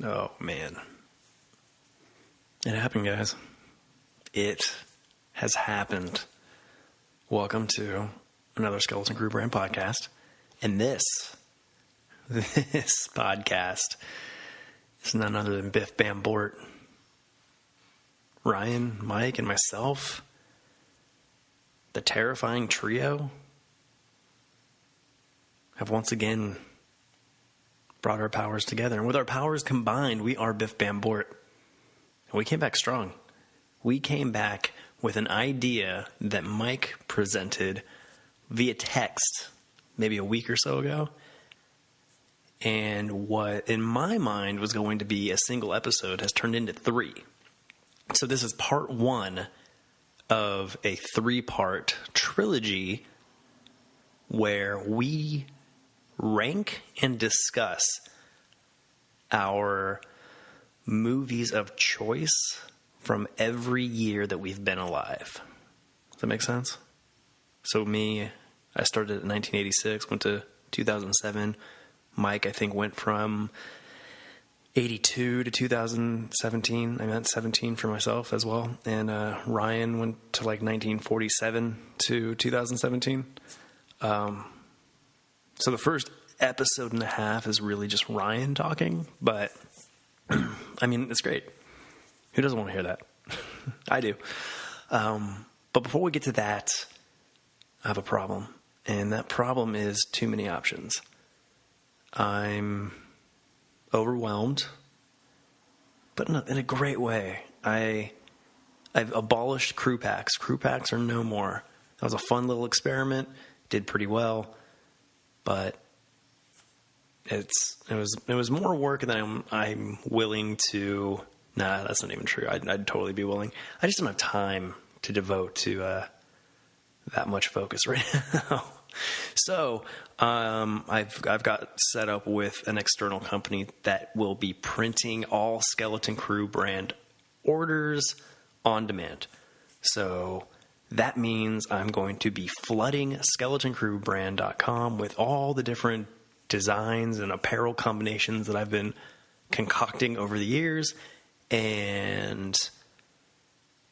Oh, man. It happened, guys. It has happened. Welcome to another Skeleton Crew brand podcast. And this podcast is none other than Biff, Bort, Ryan, Mike, and myself. The terrifying trio have once again brought our powers together. And with our powers combined, we are Biff, Bort. And we came back strong. We came back with an idea that Mike presented via text maybe a week or so ago. And what in my mind was going to be a single episode has turned into 3. So this is part 1 of a 3-part trilogy where we rank and discuss our movies of choice from every year that we've been alive. Does that make sense? So I started in 1986, went to 2007. Mike, I think, went from 82 to 2017. I meant 17 for myself as well. And Ryan went to like 1947 to 2017. So the first episode and a half is really just Ryan talking, but I mean, it's great. Who doesn't want to hear that? I do. But before we get to that, I have a problem, and that problem is too many options. I'm overwhelmed, but in a great way. I've abolished crew packs. Crew packs are no more. That was a fun little experiment. Did pretty well. But it was more work than I'm willing to. Nah, that's not even true. I'd totally be willing. I just don't have time to devote to that much focus right now. So I've got set up with an external company that will be printing all Skeleton Crew brand orders on demand. So that means I'm going to be flooding SkeletonCrewBrand.com with all the different designs and apparel combinations that I've been concocting over the years. And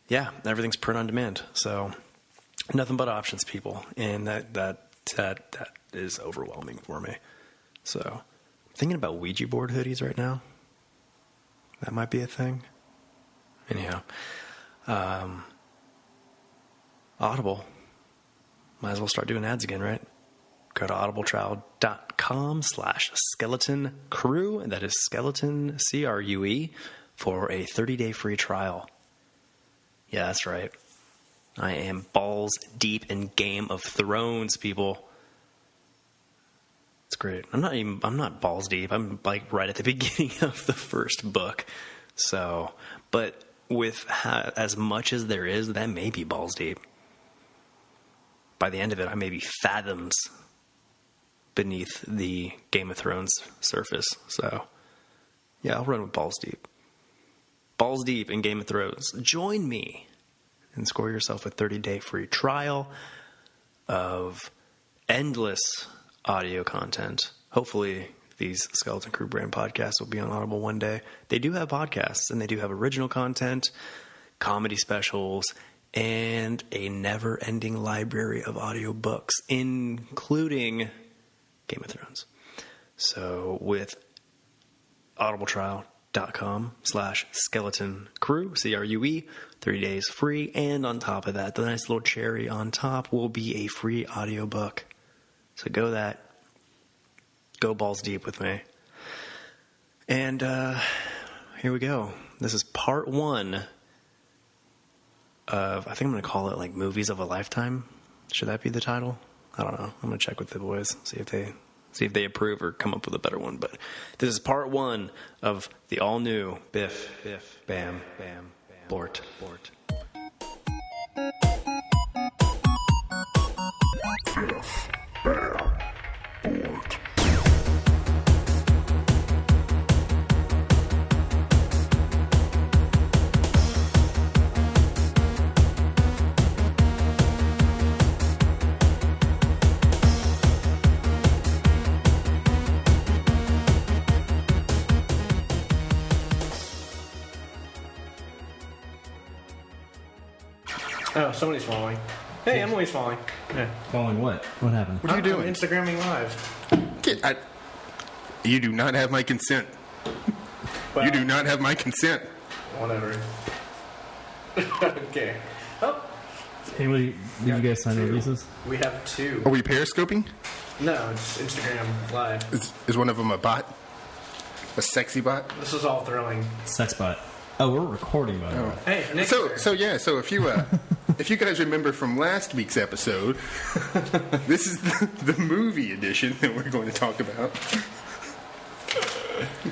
yeah, everything's print on demand. So nothing but options, people. And that is overwhelming for me. So I'm thinking about Ouija board hoodies right now. That might be a thing. Anyhow, Audible. Might as well start doing ads again, right? Go to audibletrial.com/skeleton crew, and that is skeleton, CRUE, for a 30-day free trial. Yeah, that's right. I am balls deep in Game of Thrones, people. It's great. I'm not balls deep. I'm like right at the beginning of the first book. So, but with as much as there is, that may be balls deep. By the end of it, I may be fathoms beneath the Game of Thrones surface. So, yeah, I'll run with balls deep. Balls deep in Game of Thrones. Join me and score yourself a 30-day free trial of endless audio content. Hopefully, these Skeleton Crew brand podcasts will be on Audible one day. They do have podcasts, and they do have original content, comedy specials, and a never-ending library of audiobooks, including Game of Thrones. So with audibletrial.com/skeleton crew, CRUE, 30 days free. And on top of that, the nice little cherry on top will be a free audiobook. So go balls deep with me. And here we go. This is part 1 of, I think I'm going to call it like Movies of a Lifetime. Should that be the title? I don't know. I'm going to check with the boys, see if they approve or come up with a better one. But this is part 1 of the all-new Biff, Bam, Bort. Biff, Bam, Bort. Oh, somebody's falling. Hey, Emily's falling. Yeah. Falling what? What happened? What are you doing? I'm Instagramming live. You do not have my consent. Well, You do not have my consent. Whatever. Okay. Oh, Hey, did you guys sign releases? we have 2. Are we periscoping? No, it's Instagram live. Is one of them a bot? A sexy bot? This is all thrilling. Sexbot. Oh, we're recording, by the way. Hey, Nick. So if you if you guys remember from last week's episode, this is the movie edition that we're going to talk about.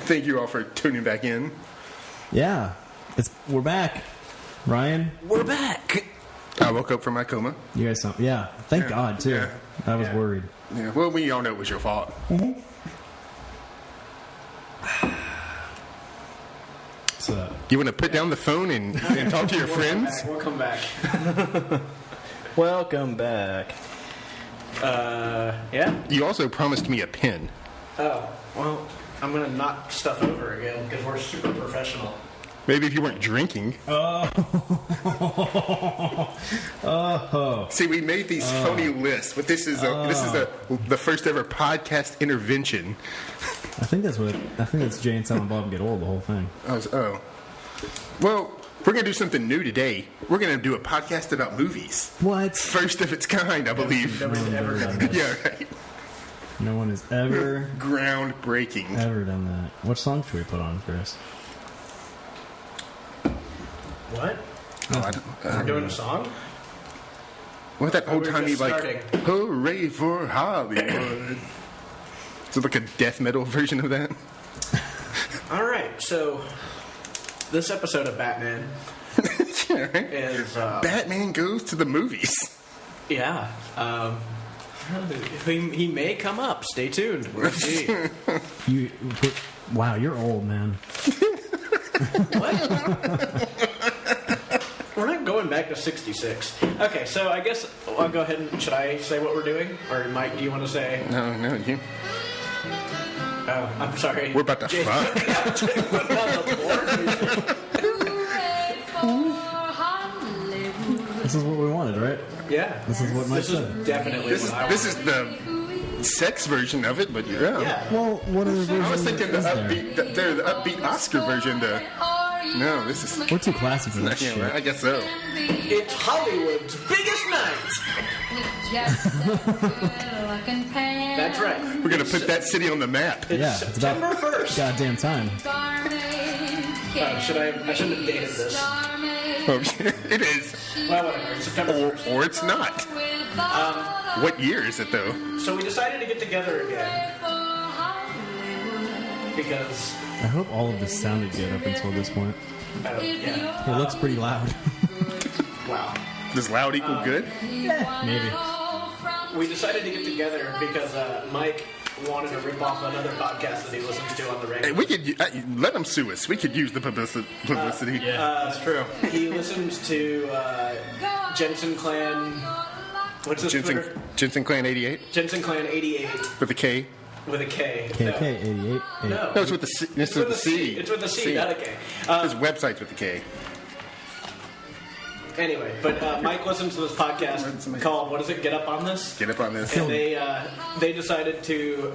Thank you all for tuning back in. Yeah. We're back. Ryan? We're back. I woke up from my coma. You guys saw. Yeah. Thank God, too. Yeah. I was worried. Yeah, well, we all know it was your fault. So, You want to put down the phone and talk to your friends? We'll come back. Welcome back. Yeah. You also promised me a pen. Oh, well, I'm going to knock stuff over again because we're super professional. Maybe if you weren't drinking. See, we made these phony lists, but this is the first ever podcast intervention. I think that's Jay and Silent Bob Get Old, the whole thing. Well, we're going to do something new today. We're going to do a podcast about movies. What? First of its kind, I believe. Nobody's ever done this. Yeah, right. No one has ever Groundbreaking. done that. What song should we put on first? What? Oh, We're doing a song? what that old timey just like? starting. Hooray for Hollywood! Is it like a death metal version of that? All right, so this episode of Batman Yeah, right? is, Batman goes to the movies. yeah, he may come up. Stay tuned. We'll see. Wow, you're old, man. We're not going back to 66. Okay, so I guess I'll go ahead and... Should I say what we're doing? Or Mike, do you want to say... No, you. Oh, I'm sorry. We're about to fuck. This is what we wanted, right? Yeah. This is what Mike This is said. definitely This what I is the sex version of it, but yeah. Yeah. Well, what other version I was thinking the is there? upbeat, the upbeat Oscar version. No, this is. We're too classy for that Yeah, shit. right, I guess so. It's Hollywood's biggest night. That's right. We're gonna put that city on the map. It's Yeah, it's September about 1st. goddamn time. I shouldn't have dated this. It is, Well, whatever. It's September 1st. or it's not. What year is it though? So we decided to get together again. Because... I hope all of this sounded good up until this point. yeah. It looks pretty loud. Wow. Does loud equal good? Maybe. We decided to get together because Mike wanted to rip off another podcast that he listens to on the Hey, radio. we could let them sue us. We could use the publicity. That's true. He listens to Jensen Clan. What's his Twitter? Jensen Clan 88 Jensen Clan 88 with a K. with a K. KK 88. No. No, it's with the C. It's with the C. It's with the C, not a K. His website's with the K. Anyway, but Mike listens to this podcast called, what is it, Get Up On This? Get up on this. And they decided to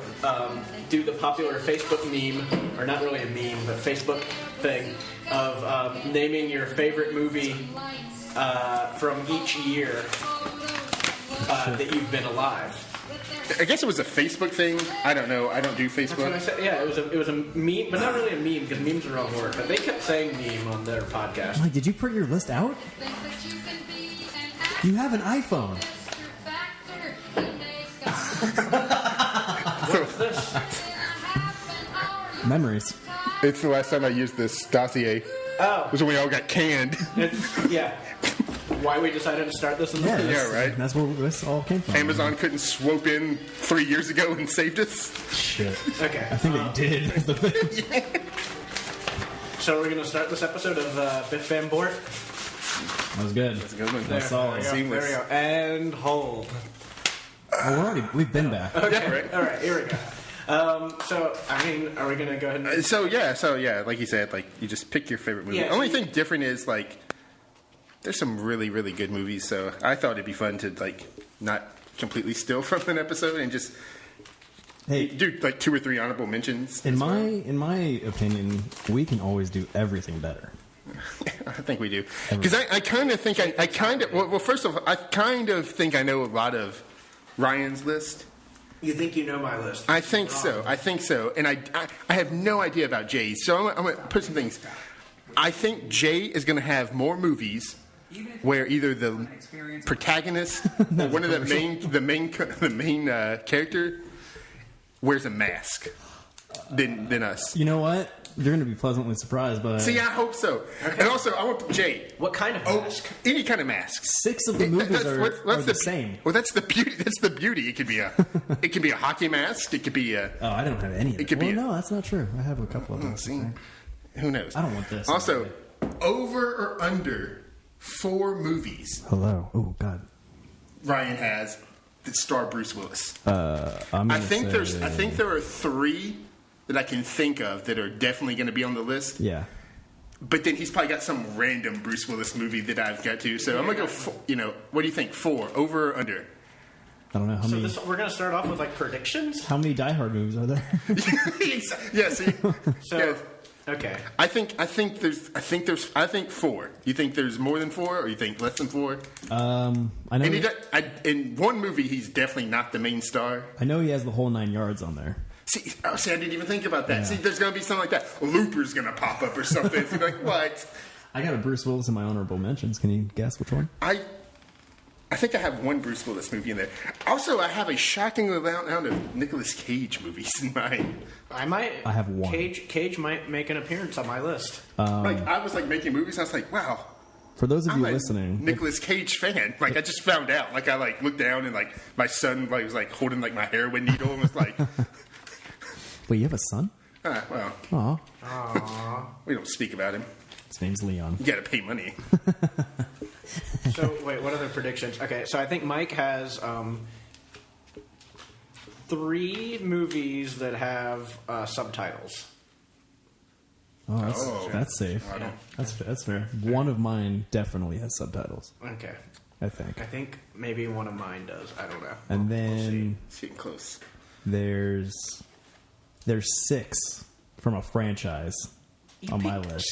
do the popular Facebook meme, or not really a meme, but Facebook thing, of naming your favorite movie from each year that you've been alive. I guess it was a Facebook thing. I don't know. I don't do That's what I Facebook. said. Yeah, it was a meme, but not really a meme because memes are the wrong word. But they kept saying meme on their podcast. Mike, did you print your list out? You have an iPhone. What's this? Memories. It's the last time I used this dossier. Oh, It was when we all got canned. yeah. Why we decided to start this in the Yeah, first. Yeah, right. That's where this all came from. Amazon couldn't swoop in 3 years ago and saved us. Shit. Okay. I think they did. That's the thing. So we're gonna start this episode of Biff Van Bort. That was good. That's a good one. That's solid. There we go. There we go. And hold. Oh, we've been back. Okay. Yeah, right. All right. Here we go. So I mean, are we gonna go ahead and? So yeah, like you said, like you just pick your favorite movie. Yeah, The only so thing different is like there's some really, really good movies. So I thought it'd be fun to like not completely steal from an episode and just do like 2 or 3 honorable mentions. In my opinion, we can always do everything better. I think we do, because I kind of think I kind of well, first of all, I kind of think I know a lot of Ryan's list. You think you know my list? I think so. And I have no idea about Jay's. So I'm going to put some things. I think Jay is going to have more movies where either the protagonist or one of the main character wears a mask than us. You know what? You're going to be pleasantly surprised by. See, I hope so. Okay. And also, I want Jay. What kind of mask? Any kind of mask. 6 of the movies are the same. Well, that's the beauty. That's the beauty. It could be a hockey mask. It could be a. Oh, I don't have any of them. It could be. No, that's not true. I have a couple of them. See, who knows? I don't want this. Also, over or under 4 movies. Hello. Oh God. Ryan has that star Bruce Willis. I think there are 3 that I can think of that are definitely going to be on the list. Yeah. But then he's probably got some random Bruce Willis movie that I've got to. So I'm going to go, what do you think? 4, over or under? I don't know how many. We're going to start off with like predictions? How many Die Hard movies are there? Yeah, see? So, yeah. Okay. I think 4. You think there's more than 4 or you think less than 4? I know. And in one movie, he's definitely not the main star. I know he has the whole 9 yards on there. See, I didn't even think about that. Yeah. See, there's going to be something like that. Looper's going to pop up or something. You're like, what? I got a Bruce Willis in my honorable mentions. Can you guess which one? I think I have one Bruce Willis movie in there. Also, I have a shocking amount of Nicolas Cage movies in mine. I have one. Cage might make an appearance on my list. I was like making movies, and I was like, wow. For those of I'm you a listening, Nicolas Cage fan. Like, I just found out. Like, I like looked down and like my son was like holding like my heroin needle and was like, wait, you have a son? well, Aw. we don't speak about him. His name's Leon. You got to pay money. So, wait, what other predictions? Okay, so I think Mike has 3 movies that have subtitles. Oh, that's safe. Yeah. That's fair. One of mine definitely has subtitles. Okay. I think. I think maybe one of mine does. I don't know. And then It's getting close. there's 6 from a franchise on my list.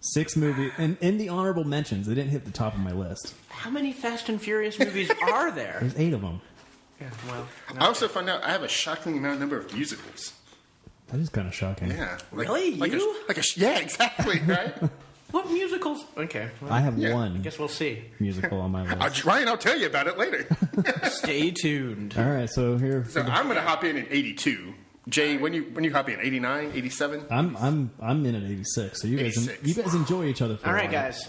6 movies, and in the honorable mentions, they didn't hit the top of my list. How many Fast and Furious movies are there? There's 8 of them. Yeah, well, I also found out I have a shocking number of musicals. That is kind of shocking. Yeah. Really? You? Yeah, exactly, right? What musicals? Okay. Well, I have Yeah. one I guess we'll see. musical on my list. Ryan, I'll tell you about it later. Stay tuned. All right, so here So I'm going to hop in 82. Jay, when you hop in, 89, 87? I'm in at 86. So you guys 86. enjoy each other for All a right, while. guys.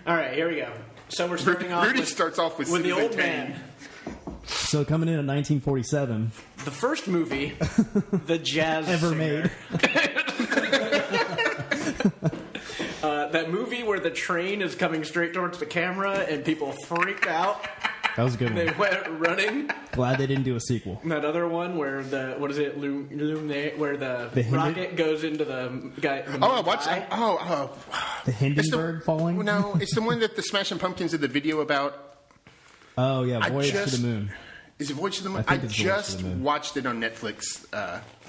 All right, here we go. So we're starting off Rudy with, starts off with the Citizen old Kane. man. So coming in at 1947, The first movie, The Jazz ever Singer. made. That movie where the train is coming straight towards the camera and people freaked out. That was a good They one. went running. Glad they didn't do a sequel. And that other one where where the The Hindi- rocket goes into the guy. The Oh, I watched guy. that. Oh. The Hindenburg falling? No, it's the one that the Smashing Pumpkins did the video about. Oh, yeah, I Voyage to just- the Moon. Is it Voyage to the Moon? I I think it's Voyage to just the Moon. watched it on Netflix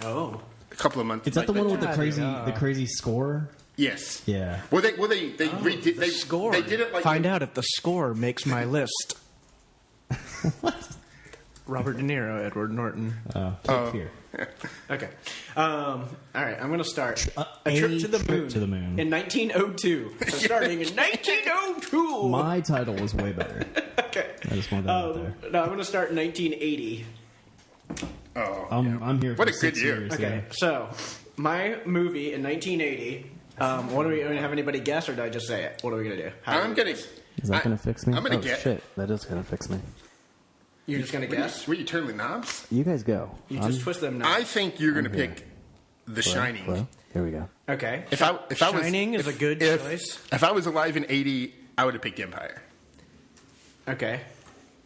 Oh. a couple of months Is that the one with the God, crazy yeah. the crazy score? Yes. Yeah. Well, they redid The score. They did it like Find out if the score makes my list. What? Robert De Niro, Edward Norton. Cape Fear. Okay. All right, I'm going to start. A Trip to the Trip Moon. to the Moon. In 1902. So starting in 1902. My title was way better. Okay. I just wanted that out there. No, I'm going to start in 1980. Oh, I'm here for What a good 6 year. years. Okay, Yeah. so my movie in 1980. What are we going to have anybody guess, or did I just say it? What are we going to do? I'm gonna. Is that going to fix me? I'm gonna oh, get. shit. That is going to fix me. You're just going to guess? Were you turning the knobs? You guys go. You just twist them now. I think you're gonna here. pick The Shining. Well, here we go. Okay. If I was Shining is a good if, choice. If I was alive in 80, I would have picked Empire. Okay.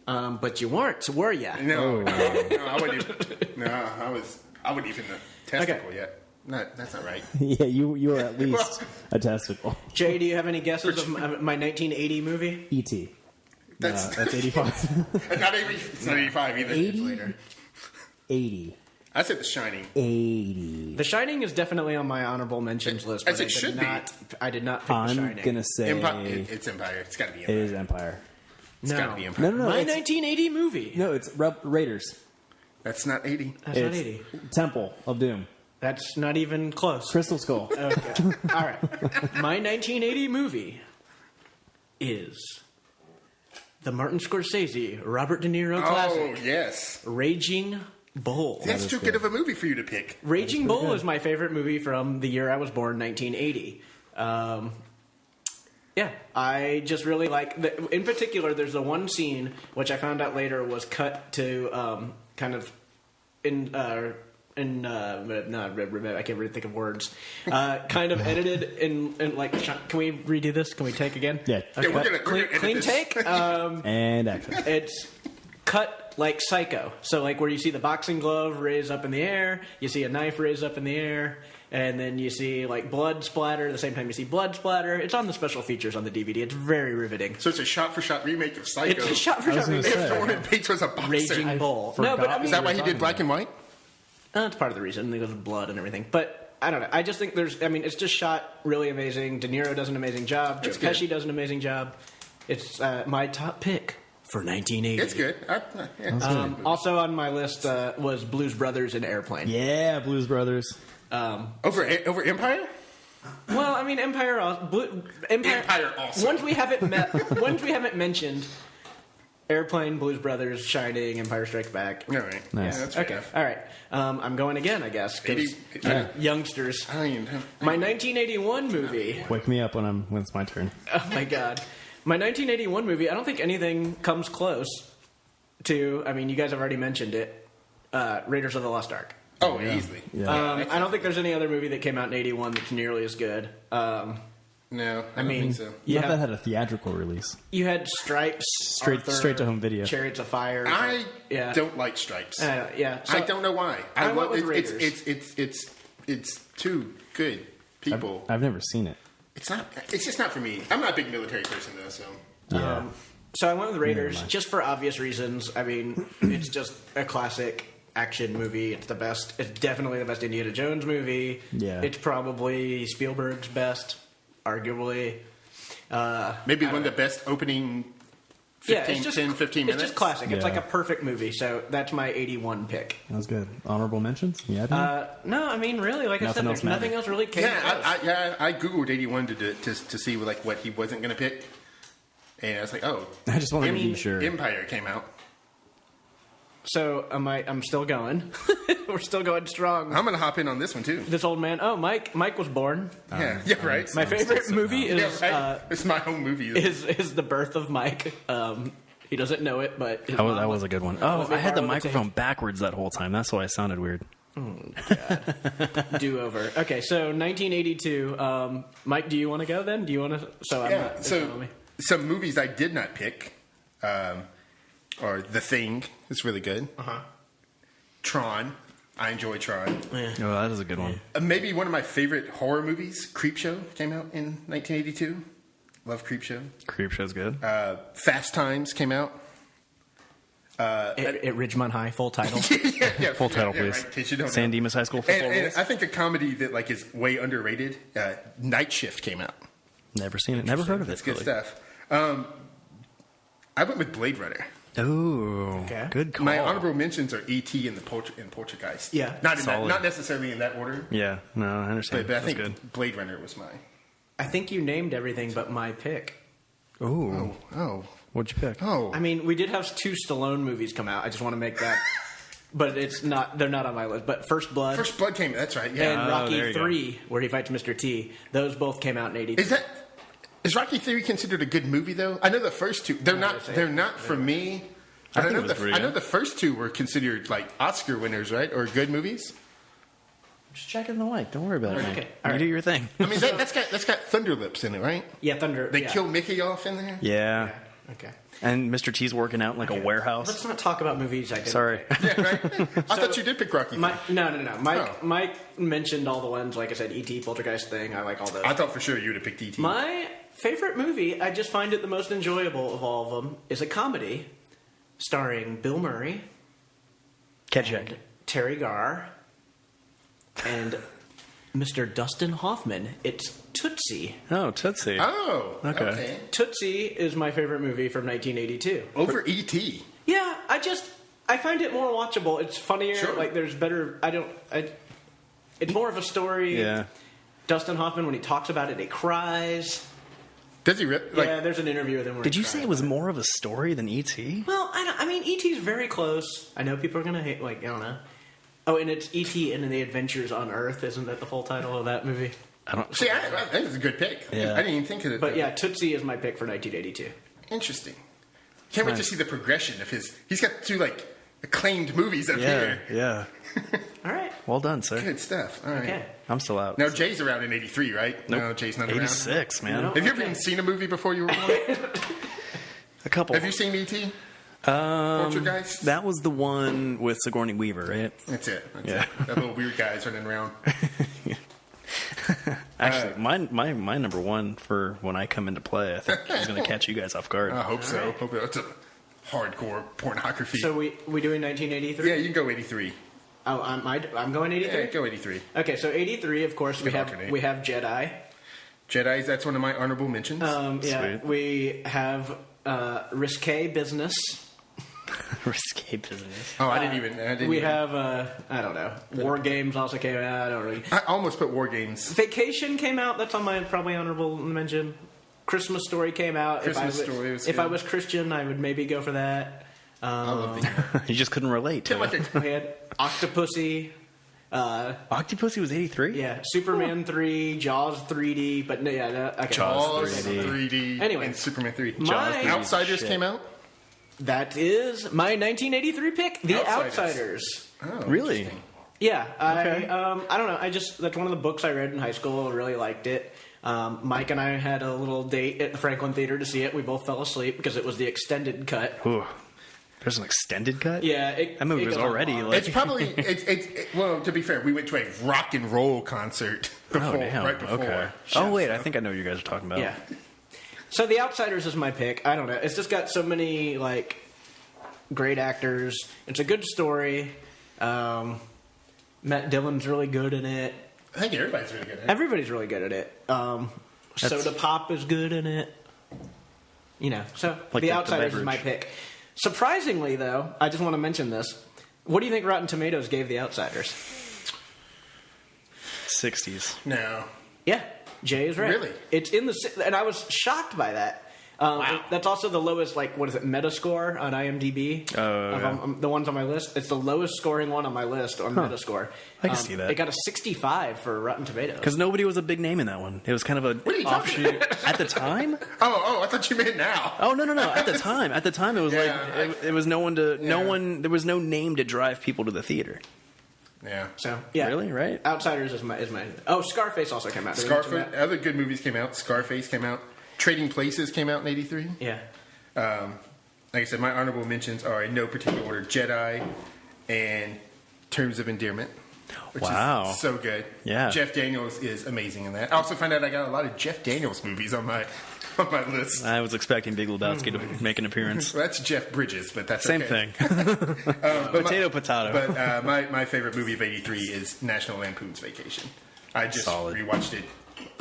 But you weren't, were you? No, I wouldn't even. No, I wasn't even the testicle yet. That's not right. Yeah, you are at least a testicle. Jay, do you have any guesses of my 1980 movie? E.T. That's 85. it's not 85 either. 80? It's later. 80. I said The Shining. 80. The Shining is definitely on my honorable mentions list. As But it should be. I did not pick The I'm Shining. going to say It's Empire. It's got to be Empire. it is Empire. It's No. got to be Empire. No. My it's- 1980 movie. No, it's Raiders. That's not 80. That's not It's 80. Temple of Doom. That's not even close. Crystal Skull. Okay. All right. My 1980 movie is the Martin Scorsese, Robert De Niro classic, Oh, yes. Raging Bull. That's too good of a movie for you to pick. Raging Bull is my favorite movie from the year I was born, 1980. Yeah, I just really like. In particular, there's the one scene which I found out later was cut to kind of I can't really think of words. Kind of edited in like. Can we redo this? Can we take again? Yeah. Okay. Yeah, we're gonna Clean edit this. take. And action. It's cut like Psycho. So like where you see the boxing glove raised up in the air, you see a knife raised up in the air, and then you see like blood splatter. At the same time, you see blood splatter. It's on the special features on the DVD. It's very riveting. So it's a shot-for-shot remake of Psycho. It's a shot-for-shot gonna remake. say. If Norman Bates was a boxer. Raging Bull. No, but I mean, Is that why he did black and white? that's part of the reason. There was blood and everything. But I don't know. I just think it's just shot really amazing. De Niro does an amazing job. Joe It's good. Pesci does an amazing job. It's my top pick for 1980. It's good. Also on my list was Blues Brothers and Airplane. Yeah, Blues Brothers. Over Empire? Well, I mean, Empire also. Once we haven't mentioned Airplane, Blues Brothers, Shining, Empire Strikes Back. All right. Nice. Yeah, that's fair Okay, enough. all right. I'm going again, I guess. 'Cause, 80 youngsters. I don't even know. My 1981 movie. Wake me up when it's my turn. Oh my god. My 1981 movie, I don't think anything comes close to, I mean, you guys have already mentioned it, Raiders of the Lost Ark. Oh, easily. Yeah. I don't think there's any other movie that came out in 81 that's nearly as good. No, I don't mean, think so. you, Not that have, had a theatrical release. you had Stripes, Straight to home video. Chariots of Fire. I yeah. don't like Stripes. Yeah. I don't know why. I went with it's Raiders. it's two good people. I've never seen it. It's not. It's just not for me. I'm not a big military person though, so. Yeah. So I went with Raiders mind. just for obvious reasons. I mean, it's just a classic action movie. It's the best. It's definitely the best Indiana Jones movie. Yeah. It's probably Spielberg's best, arguably. Maybe one of the best opening 15 minutes. It's just classic. It's Yeah. like a perfect movie. So that's my 81 pick. That was good. Honorable mentions? Yeah. No, I mean, really, like I Nothing said, else there's nothing mattered. else really came close. I googled 81 to see like what he wasn't going to pick, and I was like, oh, I just wanted to be sure. Empire came out. So I'm still going. We're still going strong. I'm going to hop in on this one too. This old man. Oh, Mike was born. Yeah, right. My favorite movie is Yeah, right. It's my own movie. is The Birth of Mike. He doesn't know it, but his That mom was a good one. Oh, was I had the borrow the microphone backwards that whole time. That's why I sounded weird. do over. Okay, so 1982. Mike, do you want to go then? Do you want to? So I'm Yeah. not, it's not So on me. some movies I did not pick, are The Thing. It's really good. Tron. I enjoy Tron. Oh, that is a good one. Maybe one of my favorite horror movies, Creepshow, came out in 1982. Love Creepshow. Creepshow's good. Fast Times came out. At Ridgemont High, full title. Full title, please. Right, in case you don't San know. Dimas High School football And rules. I think a comedy that like is way underrated. Night Shift came out. Never seen it. Never heard of it. That's good really. stuff. I went with Blade Runner. Ooh, Okay. good call. My honorable mentions are E.T. and the Poltergeist. Yeah. Solid. not necessarily in that order, Yeah, no, I understand. but I That's think good. Blade Runner was my. I think you named everything but my pick. Ooh, Oh, what'd you pick? oh. I mean, we did have 2 Stallone movies come out. I just want to make that, but they're not on my list. But First Blood First Blood came. That's right. Yeah. and there Rocky you go. 3, where he fights Mr. T, those both came out in 82. Is Rocky 3 considered a good movie though? I know the first two. They're not. They're not for me. I I think know it was pretty I know good. the first two were considered like Oscar winners, right? Or good movies. Just checking the mic. Don't worry about it. Okay, Man. all You right. do your thing. I mean, that's got Thunder Lips in it, right? Yeah, Thunder. They yeah. kill Mickey off in there. Yeah, Okay. And Mr. T's working out in like a warehouse. Let's not talk about movies I didn't Sorry. Yeah, right? I thought you did pick Rocky. No. Oh. Mike mentioned all the ones, like I said, E.T., Poltergeist thing. I like all those. I thought for sure you would have picked E.T. My favorite movie, I just find it the most enjoyable of all of them, is a comedy starring Bill Murray, Ketchuk. Terry Garr, and Mr. Dustin Hoffman. It's Tootsie. Oh, Tootsie. Oh, Okay. okay. Tootsie is my favorite movie from 1982. Over E.T. Yeah, I find it more watchable. It's funnier. Sure. Like there's better. It's more of a story. Yeah. Dustin Hoffman, when he talks about it, he cries. Does he really? Like, Yeah, there's an interview with him. Where Did he you say cries. it was more of a story than E.T.? Well, I mean, E.T.'s very close. I know people are gonna hate. Like, I don't know. Oh, and it's E.T. and the Adventures on Earth. Isn't that the full title of that movie? I don't. see, I think it's a good pick. Yeah. I didn't even think of it. But yeah, Tootsie is my pick for 1982. Interesting. Can't wait to Nice. see the progression of his. He's got 2 like acclaimed movies up Yeah, here. yeah. All right. Well done, sir. Good stuff. All right. Okay. I'm still out. Now Jay's around in '83, right? Nope. No, Jay's not around. 86, man. No. Have you ever even seen a movie before you were born? A couple. Have you seen E.T.? Poltergeist? That was the one with Sigourney Weaver, right? That's it. That's Yeah. it. That little weird guy's running around. Actually, my number one for when I come into play, I think is going to catch you guys off guard. I hope so. Hope it's a hardcore pornography. So we doing 1983? yeah, you can go 83. Oh, I'm going 83. Yeah, go 83. Okay, so 83. Of course, we Good have alternate. Jedi. Jedi's, that's one of my honorable mentions. Yeah, Sweet. we have Risque Business. Risque business. I didn't We even- have I don't know. War Games also came out. I don't really. I almost put War Games. Vacation came out. That's on my probably honorable mention. Christmas Story came out. Christmas Story was if good. I was Christian, I would maybe go for that. I love the You just couldn't relate to like it. a, We had Octopussy. Octopussy was 83? Yeah, Superman 3, Jaws 3D, but okay. Jaws Jaws 3D. 3D. Anyway. And Superman 3. My- Outsiders Shit. came out. That is my 1983 pick, The Outsiders. Outsiders. Oh, Really? interesting. Yeah, Okay. I don't know. That's one of the books I read in high school. I really liked it. Mike and I had a little date at the Franklin Theater to see it. We both fell asleep because it was the extended cut. Ooh. There's an extended cut? Yeah, That movie it was goes on already long. like. It's probably well. To be fair, we went to a rock and roll concert before, Oh, damn. right before. Okay. Oh, wait. I think I know what you guys are talking about. Yeah. So The Outsiders is my pick. I don't know. It's just got so many like great actors. It's a good story. Matt Dillon's really good in it. I think everybody's really good at it. Everybody's really good at it. Soda Pop is good in it. You know, so Like The the Outsiders is my beverage. pick. Surprisingly, though, I just want to mention this. What do you think Rotten Tomatoes gave The Outsiders? 60s. No. Yeah, Jay is right. Really? It's in the and I was shocked by that. Wow. That's also the lowest, like, what is it, Metascore on IMDb? Oh, yeah. The ones on my list. It's the lowest scoring one on my list on Metascore. I can see that. It got a 65 for Rotten Tomatoes. Because nobody was a big name in that one. It was kind of a are you talking offshoot. At the time? Oh, I thought you meant now. Oh, no. At the time. It was Yeah, like, it was no one to, no one, there was no name to drive people to the theater. Yeah. So, yeah. Really? Right? Outsiders is my. Oh, Scarface also came out. Did we mention Scarface. that? Other good movies came out. Scarface came out. Trading Places came out in '83. Yeah. Like I said, my honorable mentions are in no particular order: Jedi and Terms of Endearment. Which Wow. is so good. Yeah. Jeff Daniels is amazing in that. I also found out I got a lot of Jeff Daniels movies on my list. I was expecting Big Lebowski to make an appearance. Well, that's Jeff Bridges, but that's Same okay. thing. Potato. But my favorite movie of '83 is National Lampoon's Vacation. I just Solid. rewatched it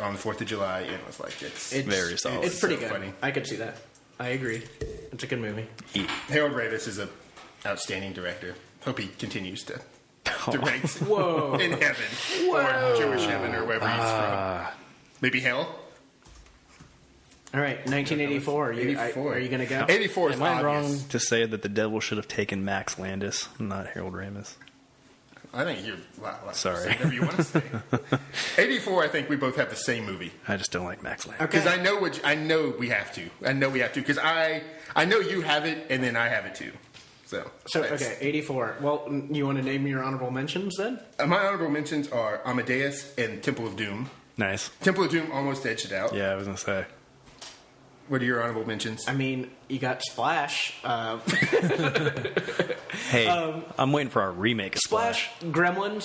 on the 4th of July, and it was like it's Very solid. It's pretty so good. funny. I could see that. I agree. It's a good movie. Harold Ramis is an outstanding director. Hope he continues to direct Whoa. in heaven or Jewish heaven or wherever he's from. Maybe hell. All right, 1984. Are you 84. going to go? 84 is Am I obvious. wrong to say that the devil should have taken Max Landis, not Harold Ramis? I think you're Sorry. say whatever you want to say. 84. I think we both have the same movie. I just don't like Max Landis. Okay. Because I know we have to. Because I know you have it, and then I have it too. So that's- okay, 84. Well, you want to name your honorable mentions then? My honorable mentions are Amadeus and Temple of Doom. Nice. Temple of Doom almost edged it out. Yeah, I was going to say. What are your honorable mentions? I mean, you got Splash. Hey, I'm waiting for our remake of Splash. Gremlins.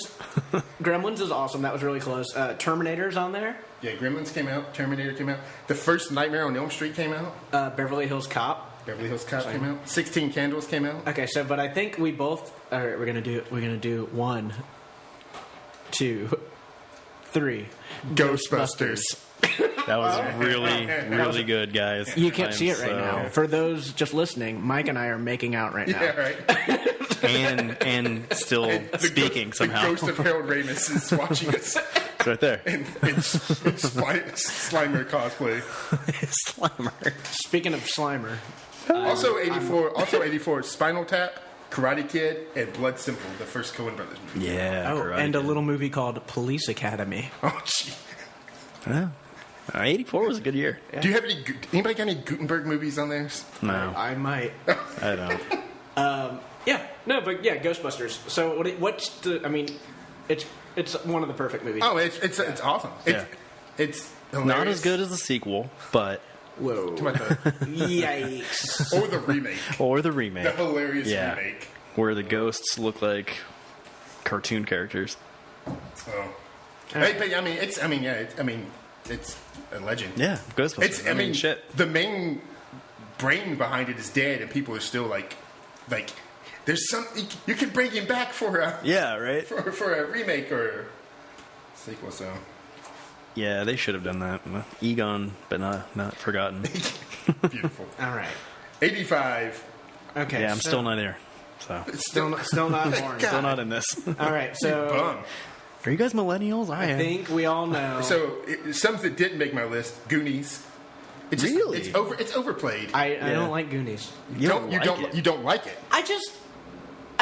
Gremlins is awesome. That was really close. Terminator's on there. Yeah, Gremlins came out. Terminator came out. The first Nightmare on Elm Street came out. Beverly Hills Cop. Beverly Hills Cop came out. 16 Candles came out. Okay, but I think we both. All right, we're gonna do 1, 2, 3. Ghostbusters. That was really, really good, guys. You can't I'm see it right now. For those just listening, Mike and I are making out right now. Yeah, right. And still speaking somehow. The ghost of Harold Ramis is watching us It's right there. in Slimer cosplay. Slimer. Speaking of Slimer, Also 84, Spinal Tap, Karate Kid, and Blood Simple, the first Coen Brothers movie. Yeah. and a little movie called Police Academy. Oh, gee. Yeah. 84 was a good year. Do you have anybody got any Gutenberg movies on theirs? No, I might. I don't. Ghostbusters. So what's the? I mean, it's one of the perfect movies. Oh, it's awesome. Yeah. It's hilarious. Not as good as the sequel, but Whoa! Talking about the- Yikes! or the remake. or the remake. The hilarious Yeah. remake. Where the ghosts look like cartoon characters. Oh. Hey, but I mean, it's a legend. Yeah, Ghostbusters. It's shit. The main brain behind it is dead, and people are still like, there's some you can bring him back for a Yeah, right? for a remake or sequel. So Yeah, they should have done that. Egon, but not forgotten. beautiful. All right. 85. Okay. Yeah, I'm still not there. So still not born. still not in this. All right. So Bum. Are you guys millennials? I I am. think we all know. So some that didn't make my list. Goonies. It's just, Really? It's overplayed. I don't like Goonies. You don't like it. You don't like it. I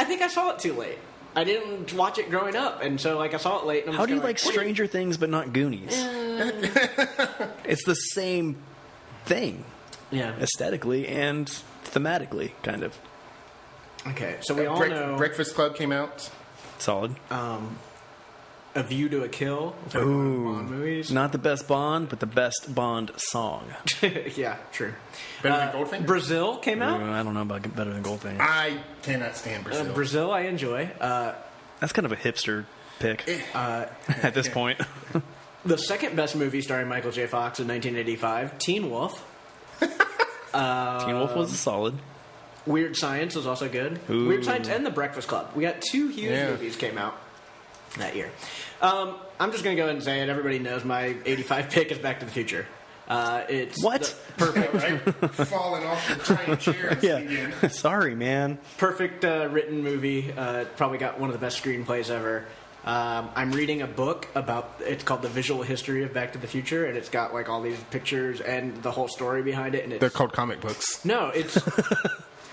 think I saw it too late. I didn't watch it growing up, and so I saw it late. And I'm How just do you kinda like Stranger Things but not Goonies? It's the same thing Yeah. aesthetically and thematically, kind of. Okay. So we all know Breakfast Club came out. Solid. A View to a Kill. It's like one of the Bond movies. Not the best Bond, but the best Bond song. Yeah, true. Better than Goldfinger. Brazil came out. I don't know about Better Than Goldfinger. I cannot stand Brazil. Brazil, I enjoy. That's kind of a hipster pick at this point. The second best movie starring Michael J. Fox in 1985, Teen Wolf. Teen Wolf was solid. Weird Science was also good. Ooh. Weird Science and The Breakfast Club. We got two huge movies came out that year. I'm just going to go ahead and say it. Everybody knows my 85 pick is Back to the Future. It's What? perfect, right? Falling off the giant chair. Again. Sorry, man. perfect written movie. Probably got one of the best screenplays ever. I'm reading a book it's called The Visual History of Back to the Future, and it's got like all these pictures and the whole story behind it. And it's, They're called comic books. No, it's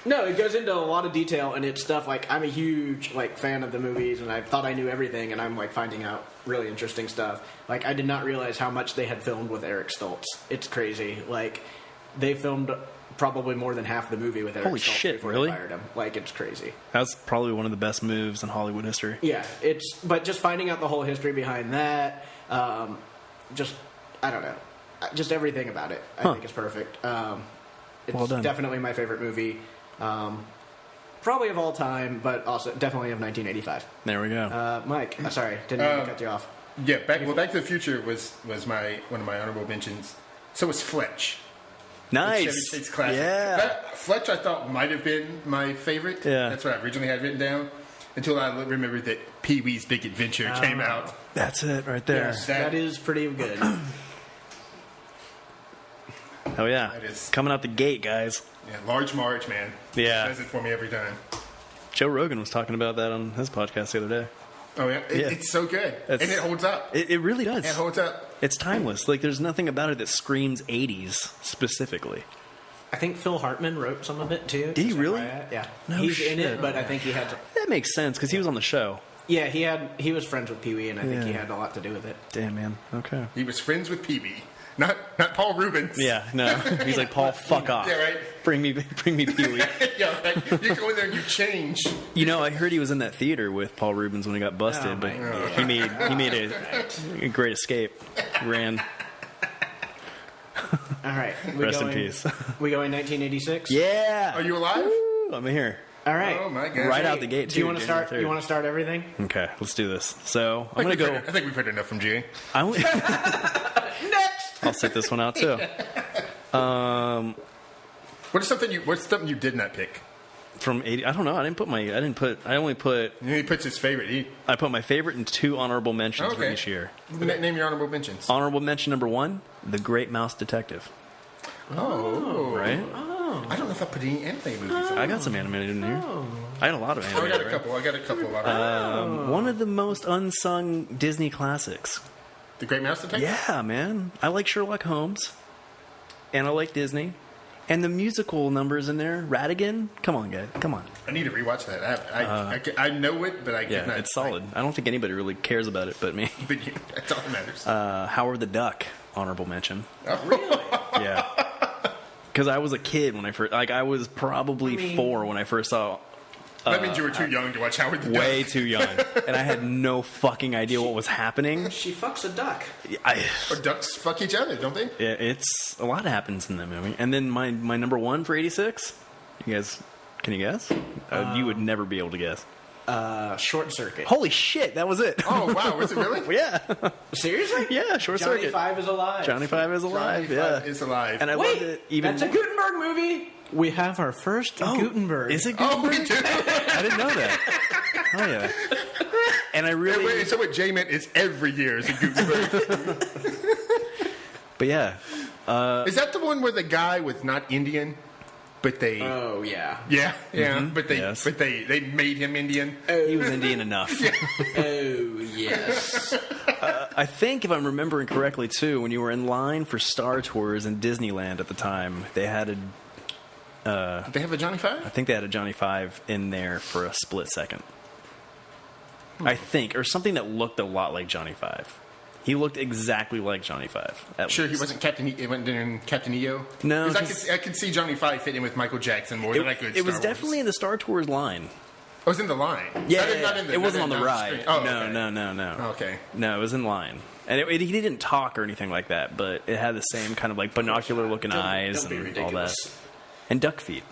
no, it goes into a lot of detail, and it's stuff like I'm a huge fan of the movies, and I thought I knew everything, and I'm finding out really interesting stuff. Like I did not realize how much they had filmed with Eric Stoltz. It's crazy. Like they filmed probably more than half the movie with Eric Holy Stoltz shit, before really? they fired him. Like it's crazy. That's probably one of the best moves in Hollywood history. Yeah, but just finding out the whole history behind that, I don't know, just everything about it. I think is perfect. It's Well done. definitely my favorite movie, probably of all time, but also definitely of 1985. There we go. Mike, sorry, didn't mean to cut you off. Yeah, Back to the Future was one of my honorable mentions. So was Fletch. Nice. Chevy Chase's classic. Yeah. Fletch I thought might have been my favorite. Yeah. That's what I originally had written down. Until I remembered that Pee-wee's Big Adventure came out. That's it right there. Yes, that is pretty good. Oh, yeah. That is- Coming out the gate, guys. Yeah, Large Marge, man. Yeah. Does it for me every time. Joe Rogan was talking about that on his podcast the other day. Oh, yeah? Yeah. It's so good. And it holds up. It really does. It holds up. It's timeless. Like, there's nothing about it that screams 80s specifically. I think Phil Hartman wrote some of it too. Did he really? Yeah, No he's in shit. it, but I think he had to. That makes sense because he was on the show. Yeah, he was friends with Pee Wee, and I think he Yeah. had a lot to do with it. Damn, man. Okay. He was friends with Pee-wee. Not Paul Rubens. Yeah, no. He's like, Paul, fuck off. Yeah, right. Bring me Pee-wee. Yeah, right. You go in there and you change. You know, I heard he was in that theater with Paul Rubens when he got busted, Oh, but my he made a great escape. Ran. All right. Rest in peace. We going 1986? Yeah. Are you alive? I'm here. All right. Oh my god! Right out the gate, too. Do you want to start? January 3rd. You want to start everything? Okay, let's do this. So I I'm gonna go. think we've heard enough from Jay. I only, Next. I'll set this one out too. What's something you did not pick? From 80. I don't know. I only put. He puts his favorite. I put my favorite and 2 honorable mentions for Okay. each year. Name your honorable mentions. Honorable mention number 1: The Great Mouse Detective. Oh, Right. I don't know if I put any anime movies. I got some animated in here. I got a lot of I animated. got a couple. I got a couple of One of the most unsung Disney classics. The Great Mouse Detective. Yeah, man. I like Sherlock Holmes, and I like Disney, and the musical numbers in there. Ratigan, come on, guys, come on. I need to rewatch that. I know it, but I Yeah, could not. it's solid. I don't think anybody really cares about it but me. But yeah, that's all that matters. Howard the Duck, honorable mention. Really? Yeah, because I was a kid when I first. Like, I was probably 4 when I first saw. That means you were too young to watch Howard the Duck. Way too young, and I had no fucking idea what was happening. She fucks a duck. Or ducks fuck each other, don't they? It's a lot happens in that movie. And then my number 1 for 86. You guys, can you guess? You would never be able to guess. Short Circuit. Holy shit, that was it. Oh wow, was it really? Yeah, Seriously? yeah. Short Johnny Circuit. 5 is alive. Johnny 5 is alive. Yeah, Is alive. and I Wait, loved it even. that's a Gutenberg movie. We have our first Gutenberg. Is it Oh, Gutenberg? we do. I didn't know that. Oh yeah. And I really. Wait, so what Jay meant is every year is a Gutenberg. But yeah, Is that the one where the guy was not Indian, but they? Oh yeah. Yeah, but they, yes. but they made him Indian. he was Indian enough. Oh yes. I think if I'm remembering correctly too, when you were in line for Star Tours in Disneyland at the time, they had a. Did they have a Johnny I Five? think they had a Johnny 5 in there for a split second. I think, or something that looked a lot like Johnny 5. He looked exactly like Johnny 5. at Sure, he least. wasn't Captain. He went in Captain EO. No, 'Cause I could see Johnny Five fitting in with Michael Jackson more than I could. It was Star Wars. definitely in the Star Tours line. Oh, it was in the line. Yeah, Not in the- it wasn't not on the in ride. screen. Oh, no, okay. no. Okay. No, it was in line. And he didn't talk or anything like that, but it had the same kind of like binocular looking eyes Don't be and ridiculous. all that. And duck feet,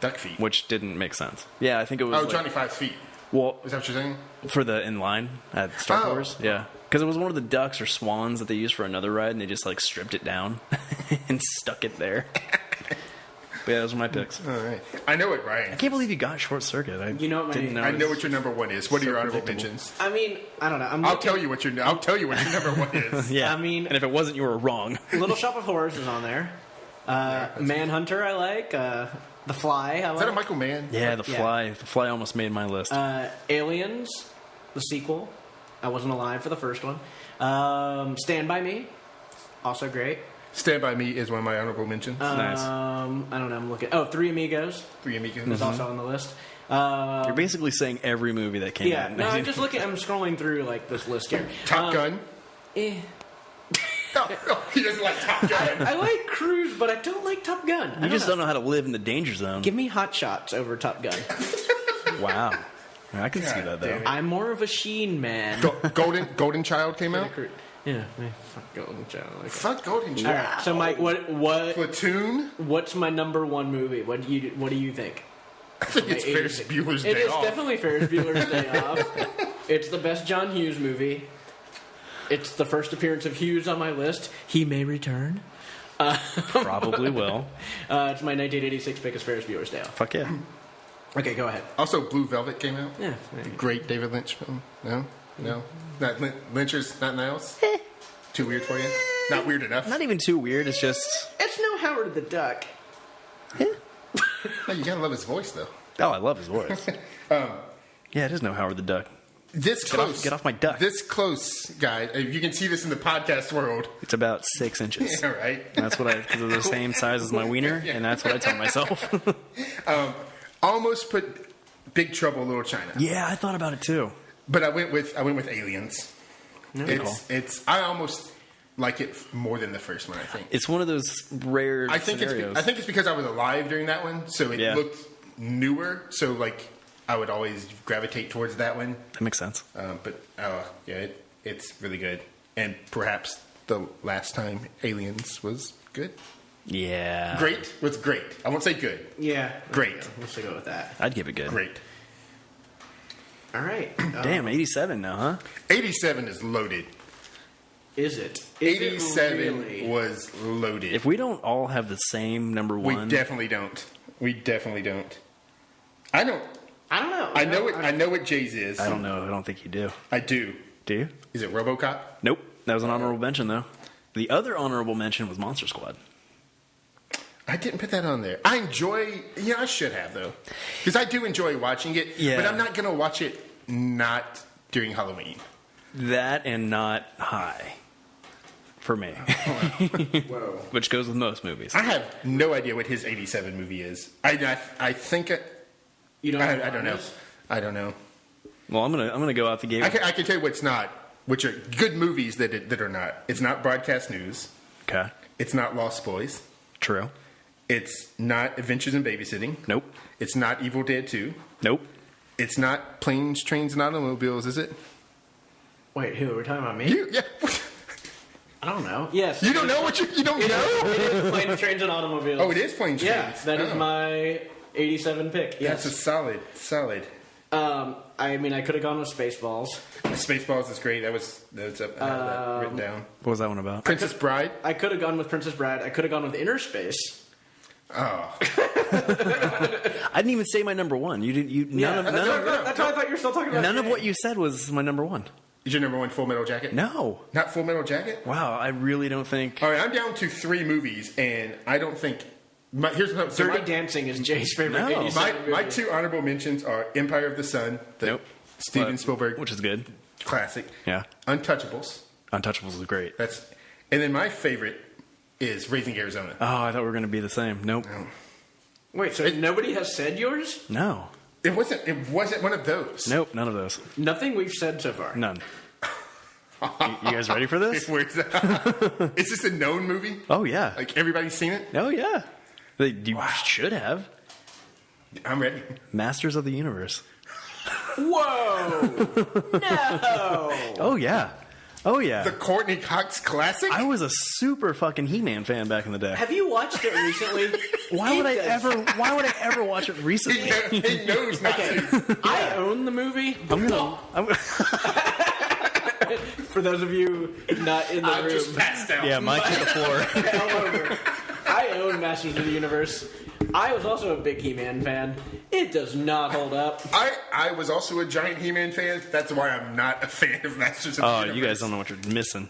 Duck feet. which didn't make sense. Yeah, I think it was. Oh, like- Johnny Five's feet. Well, Is that what you're saying? for the in line at Star Oh. Tours, yeah, because it was one of the ducks or swans that they used for another ride, and they just like stripped it down and stuck it there. But yeah, those are my picks. All right. I know it, Ryan. I can't believe you got Short Circuit. I You know what my- didn't know. I it know was- what your number 1 is. What are so your honorable predictable. mentions? I mean, I don't know. I'll tell you what your number 1 is. Yeah, I mean- and if it wasn't, you were wrong. Little Shop of Horrors is on there. Manhunter, I like. The Fly, I Is that a like. Michael Mann? Yeah, the Yeah. fly. The fly almost made my list. Aliens, the sequel. I wasn't alive for the first one. Stand By Me, also great. Stand By Me is one of my honorable mentions. Nice. I don't know. I'm looking. Oh, Three Amigos Three Amigos. is also on the list. You're basically saying every movie that came Yeah, out. in no, I'm 19 just looking. I'm scrolling through like this list here. Top Gun. Eh. No, he doesn't like Top Gun. I like Cruise, but I don't like Top Gun. You just don't know how to live in the danger zone. Give me Hot Shots over Top Gun. Wow. I can see God that though. damn it. I'm more of a Sheen man. Golden Child came out. Yeah, fuck Golden Child. Like Fuck Golden all Child. right, so Mike, Platoon. what's my number 1 movie? What do you think? I think it's Ferris Bueller's It Day is Off. definitely Ferris Bueller's Day Off. It's the best John Hughes movie. It's the first appearance of Hughes on my list. He may return. Probably will. It's my 1986 pick is Ferris Bueller's Day Off. Fuck yeah. Okay, go ahead. Also, Blue Velvet came out. Yeah. Great David Lynch film. No. Not Lynchers. Nothing else. Too weird for you. Not weird enough. Not even too weird. It's just. It's no Howard the Duck. No, you gotta love his voice though. Oh, I love his voice. Yeah, it is no Howard the Duck. This close. Get off my duck. This close, guys. If you can see this in the podcast world. It's about 6 inches. Yeah, right. That's what because they're the same size as my wiener, and that's what I tell myself. Almost put Big Trouble in Little China. Yeah, I thought about it too. But I went with Aliens. I almost like it more than the first one. I think. It's one of those rare scenarios. I think it's because I was alive during that one, so it looked newer. So like I would always gravitate towards that one. That makes sense. It's really good. And perhaps the last time Aliens was Good. Yeah. Great. What's great? I won't say good. Yeah. Great. Let's go with that. I'd give it good. Great. All right. Damn, 87 now, huh? 87 is loaded. Is it? 87 really? was loaded. If we don't all have the same number we one, definitely don't. We definitely don't. I don't. I don't know. I know it. I know what Jay's is. I don't know. I don't think you do. I do. Do you? Is it RoboCop? Nope. That was an honorable mention, though. The other honorable mention was Monster Squad. I didn't put that on there. I enjoy. Yeah, I should have though, because I do enjoy watching it. Yeah. But I'm not gonna watch it not during Halloween. That and not High. For me. Whoa. Which goes with most movies. I have no idea what his 87 movie is. I think You don't. I don't know. I don't know. Well, I'm gonna go out the gate. I can tell you what's not, which are good movies that are not. It's not Broadcast News. Okay. It's not Lost Boys. True. It's not Adventures in Babysitting. Nope. It's not Evil Dead 2. Nope. It's not Planes, Trains, and Automobiles, is it? Wait, who? We're talking about me? Yeah. I don't know. Yes. You don't know what you don't know? It is Planes, Trains, and Automobiles. Oh, it is Planes, Trains. Yeah, that is my 87 pick. Yes. That's a solid. I mean, I could have gone with Spaceballs. Spaceballs is great. That's up. I have that written down. What was that one about? Princess Bride. I could have gone with Princess Bride. I could have gone with Inner Space. Oh, I didn't even say my number one. You didn't. You none of That's why I thought you were still talking about. none of what you said was my number one. is your number one Full Metal Jacket? No. Not Full Metal Jacket. Wow. I really don't think. All right, I'm down to 3 movies, and I don't think. Here's what. So Dirty Dancing is Jay's favorite. No. 87 my movie. 2 honorable mentions are Empire of the Sun, the Nope. Steven Spielberg Which is good. classic. Yeah. Untouchables. Untouchables is great. And then my favorite is Raising Arizona. Oh, I thought we were going to be the same. Nope. Wait, so nobody has said yours? No. It wasn't one of those. Nope. None of those. Nothing we've said so far. None. You guys ready for this? Is this a known movie? Oh yeah. Like everybody's seen it? Oh yeah. You should have. I'm ready. Masters of the Universe. Whoa! No! Oh yeah. Oh yeah. The Courtney Cox classic? I was a super fucking He-Man fan back in the day. Have you watched it recently? Why would I ever watch it recently? He knows not to. I own the movie. For those of you not in the I've room, just passed out. Yeah, Mike hit the floor. fell over. I own Masters of the Universe. I was also a big He-Man fan. It does not hold up. I was also a giant He-Man fan. That's why I'm not a fan of Masters of the Oh, Universe. you guys don't know what you're missing.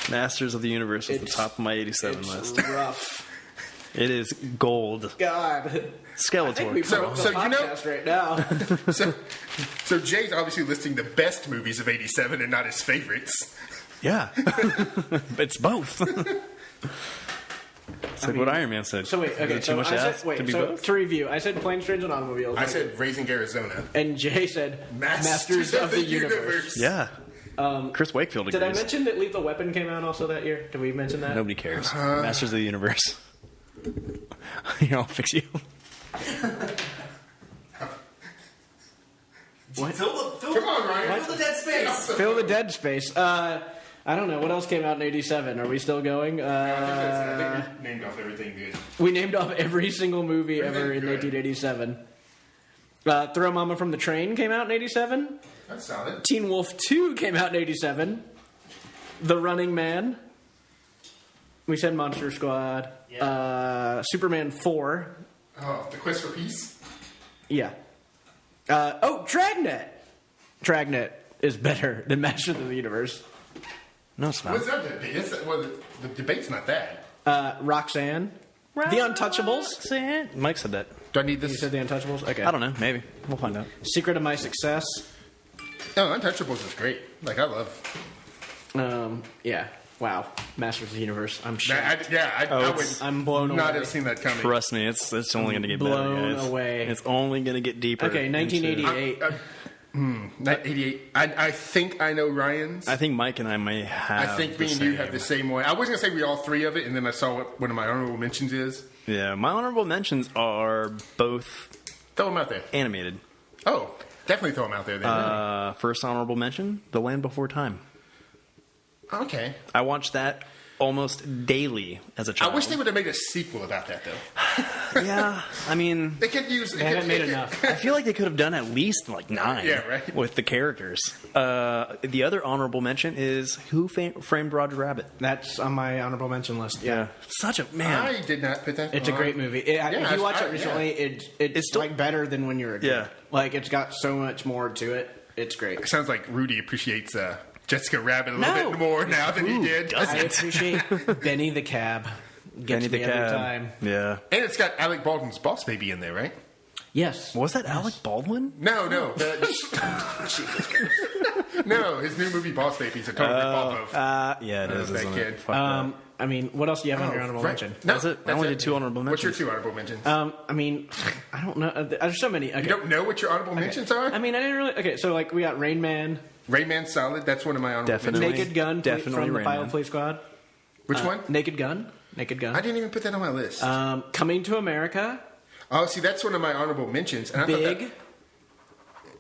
Masters of the Universe is the top of my 87 It's list. rough. It is gold. God. I think we Skeletor. broke the So you know- podcast right now. So Jay's obviously listing the best movies of 87 and not his favorites. Yeah. It's both. It's like what Iron Man said. So wait, Is okay. it too So much I to said, ask wait. to be So both? to review, I said Planes, Trains, and Automobiles. I said Raising Arizona. and Jay said Masters of the Universe. Yeah. Chris Wakefield agrees. Did I mention that Lethal Weapon came out also that year? Did we mention that? Nobody cares. Masters of the Universe. Here, I'll fix you. What? Come on, Ryan. Fill the dead space. Fill the dead space. I don't know. What else came out in 87? Are we still going? I think we named off everything good. We named off every single movie ever in Good. 1987. Throw Mama from the Train came out in 87. That's solid. Teen Wolf 2 came out in 87. The Running Man. We said Monster Squad. Superman 4. Oh, The Quest for Peace. Yeah. Dragnet. Dragnet is better than Masters of the Universe. No, it's not. What's that debate? The debate's not that. Roxanne. The Untouchables. Mike said that. Do I need You this? said The Untouchables? Okay. I don't know. Maybe. We'll find out. Secret of My Success. No, Untouchables is great. Like, I love. Yeah. Wow. Masters of the Universe. I'm sure. I would I'm blown not away. have seen that coming. Trust me, it's only going to get Blown better, guys. away. It's only going to get deeper. Okay, 1988. 88. I think I know Ryan's. I think Mike and I may have. I think the me and you same. have the same one. I was going to say we all 3 of it, and then I saw what one of my honorable mentions is. Yeah, my honorable mentions are both Throw them out there. animated. Oh, definitely throw them out there then. First honorable mention: The Land Before Time. Okay. I watched that almost daily as a child. I wish they would have made a sequel about that, though. Yeah, I mean, They could use. They haven't made enough. I feel like they could have done at least like 9 Yeah, right. with the characters. The other honorable mention is Who Framed Roger Rabbit. That's on my honorable mention list. Yeah. Such a man. I did not put that. It's a great movie. If you watch it recently, it's still- like better than when you were a kid. Yeah. Like, it's got so much more to it. It's great. It sounds like Rudy appreciates Jessica Rabbit a little No. bit more now than he did. I appreciate Benny the Cab. Gets me every time. Yeah. And it's got Alec Baldwin's Boss Baby in there, right? Yes. Was that Alec Baldwin? No. No, his new movie Boss Baby is a total rip-off of Yeah, it is. that Isn't kid. it? Fuck that. I mean, what else do you have on your honorable mention? No, That's it. I that's only did 2 honorable What's your mentions. 2 honorable mentions? I mean, I don't know. There's so many. Okay. You don't know what your honorable mentions are? I mean, I didn't really. Okay, so like we got Rain Man, Rain Man's solid. That's one of my honorable Definitely. mentions. Naked Gun Definitely from the Rain Final Man. Police Squad. Which one? Naked Gun. Naked Gun. I didn't even put that on my list. Coming to America. Oh, see, that's one of my honorable mentions. And I thought Big.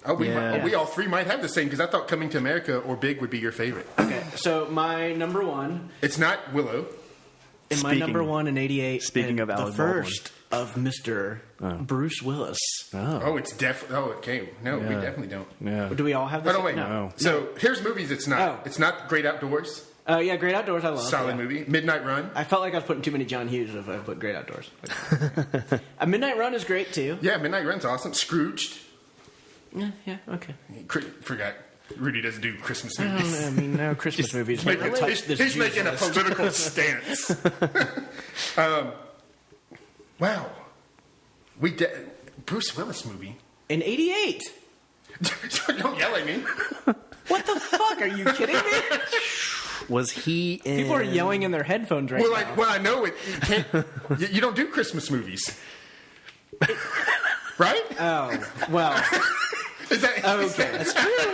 that, we Yeah. all 3 might have the same because I thought Coming to America or Big would be your favorite. Okay, so my number one, It's not Willow. and my Speaking- number one in '88. speaking and of the Alec Baldwin. first of Mr. Bruce Willis. Oh, it's definitely. Oh, okay. No, we definitely don't. Yeah. Do we all have this? Oh, no, wait. No. So here's movies it's not. Oh. It's not Great Outdoors. Yeah, Great Outdoors. I love. Solid yeah. movie. Midnight Run. I felt like I was putting too many John Hughes if I put Great Outdoors. A Midnight Run is great too. Yeah, Midnight Run's awesome. Scrooged. Yeah, okay. Forgot. Rudy doesn't do Christmas I don't movies. know. I mean, no Christmas movies. He's Never touched this he's juice making a list. political stance. Wow. Bruce Willis movie. In '88. Don't yell at me. What the fuck? Are you kidding me? Was he in... People are yelling in their headphones right now. Well, I know it. You can't. You don't do Christmas movies, right? Oh, well, Is that okay.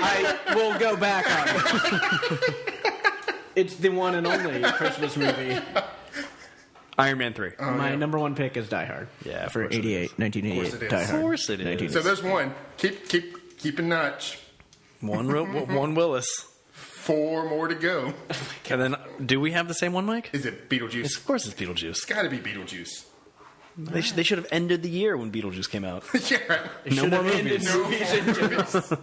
I will go back on it. It's the one and only Christmas movie. Iron Man 3. My number one pick is Die Hard. Yeah, of for course it 88, is. 1988. Of course it is. Die Hard. Of course it is. 1988. So there's one. Keep a notch. One Willis. 4 more to go. And then, do we have the same one, Mike? Is it Beetlejuice? Of course it's Beetlejuice. It's got to be Beetlejuice. They should have ended the year when Beetlejuice came out. Yeah. No more movies. No movies.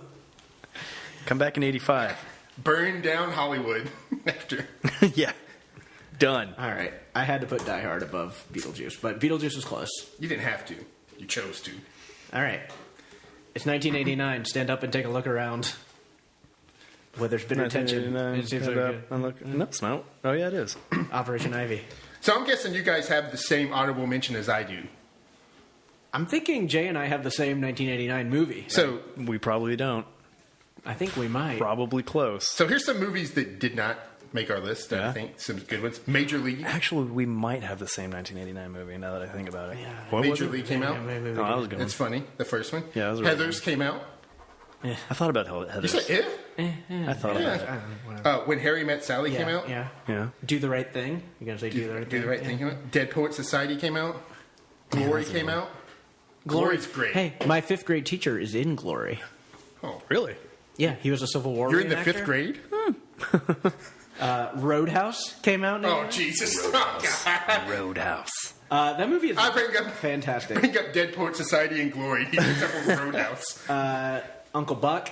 Come back in 85. Burn down Hollywood after. Yeah. Done. All right. I had to put Die Hard above Beetlejuice, but Beetlejuice is close. You didn't have to. You chose to. All right. It's 1989. Stand up and take a look around. Where there's been attention. It seems like No, it's not. Oh, yeah, it is. Operation Ivy. So I'm guessing you guys have the same honorable mention as I do. I'm thinking Jay and I have the same 1989 movie. So We probably don't. I think we might. Probably close. here's some movies that did not make our list. That I Yeah. think some good ones. Major League. Actually, we might have the same 1989 movie now that I think about it. Yeah. What was Major it? League came out. Oh, that was a good one. It's funny. The first one. Yeah, that was a really Heathers came out. Yeah, I thought about Heather. You said it? I thought about it. I don't know, whatever. When Harry Met Sally came out. Yeah. Yeah. Do the right thing. You gotta say do the right thing. Do the right thing came out. Dead Poet Society came out. Glory came out. Glory's great. Hey, my 5th grade teacher is in Glory. Oh, Really? Yeah, he was a Civil War. you're in the reenactor. 5th grade? Roadhouse came out. Oh, Jesus. Oh, God. Roadhouse. That movie is I bring up fantastic. Dead Poet Society and Glory. He picks up with Roadhouse. Uncle Buck,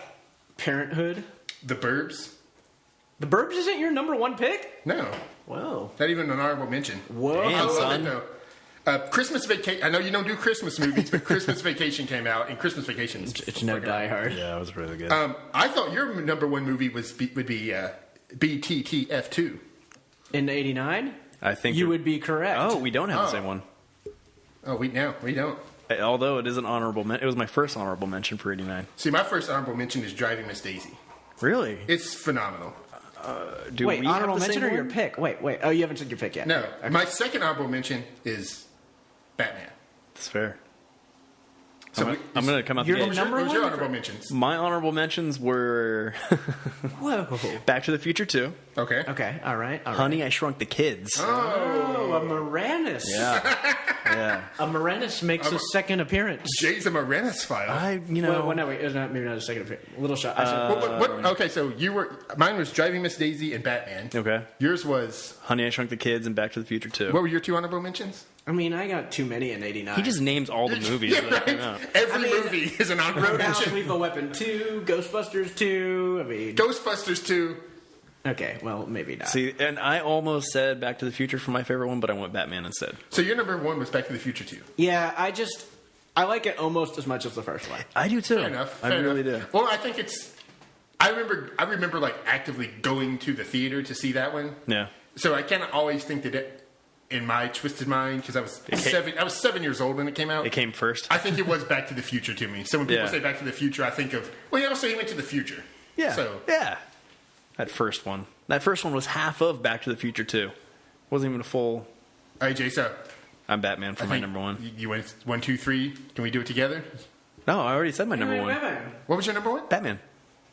Parenthood. The Burbs? The Burbs isn't your number one pick? No. Whoa. Not even an honorable mention. Whoa. I Damn, love son. it, though. Christmas Vacation. I know you don't do Christmas movies, but Christmas Vacation came out, and Christmas Vacation is It's no Die Hard. Yeah, it was really good. I thought your number one movie would be BTTF2. In 89? I think you you're- would be correct. Oh, we don't have the Oh. same one. Oh, we don't. Although it is an honorable it was my first honorable mention for 89. See, my first honorable mention is Driving Miss Daisy. Really? It's phenomenal. Do Wait, we have honorable the mention same or your one? pick? Wait. Oh, you haven't said your pick yet. No, Okay. my second honorable mention is Batman. That's fair. So I'm going to come out the Your gate. what number was your one honorable mentions? My honorable mentions were Whoa. Back to the Future 2, Okay. Okay, all right. Honey, I Shrunk the Kids. Oh, a Moranis. Yeah. Yeah. A Moranis makes a second appearance. Jay's a Moranis file. Well, no, wait, maybe not a second appearance. Little Shop. I said, Okay, so mine was Driving Miss Daisy and Batman. Okay. Yours was... Honey, I Shrunk the Kids and Back to the Future 2. What were your 2 honorable mentions? I mean, I got too many in '89. He just names all the movies. Yeah, that I right? know. Every movie is an honorable Roadhouse, mention. Lethal Weapon 2, Ghostbusters 2. I mean, Ghostbusters 2. okay, well, maybe not. See, and I almost said Back to the Future for my favorite one, but I went Batman instead. So your number 1 was Back to the Future 2. Yeah, I like it almost as much as the first one. I do too. Fair enough. I really do. Well, I think it's... I remember like actively going to the theater to see that one. Yeah. So I kind of always think that it, in my twisted mind, because I was 7 years old when it came out. It came first. I think it was Back to the Future to me. So when people Yeah. say Back to the Future, I think of, well, yeah, also he went to the future. Yeah. So Yeah. That first one was half of Back to the Future 2. Wasn't even a full. all right, Jay. So I'm Batman for I my think number 1. You went 1, 2, 3. Can we do it together? No, I already said my number 1. What was your number 1? Batman.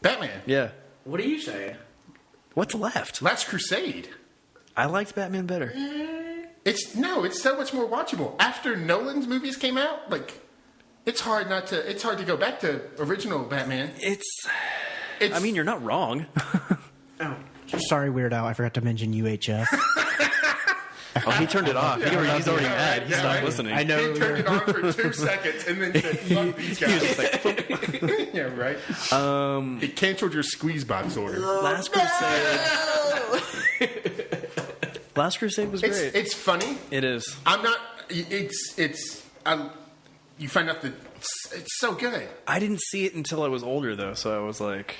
Batman. Yeah. What are you saying? What's left? Last Crusade. I liked Batman better. It's so much more watchable. After Nolan's movies came out, like it's hard to go back to original Batman. It's It's I mean, you're not wrong. Oh, sorry, Weird Al. I forgot to mention UHF. Oh, he turned it off. He's already mad. He stopped listening. I know. he turned it on for 2 seconds and then said, "Fuck these He was guys." just like, Yeah, right. It canceled your squeeze box order. Last Crusade. Last Crusade was great. It's funny. It is. I'm not. You find out that it's so good. I didn't see it until I was older, though, so I was like,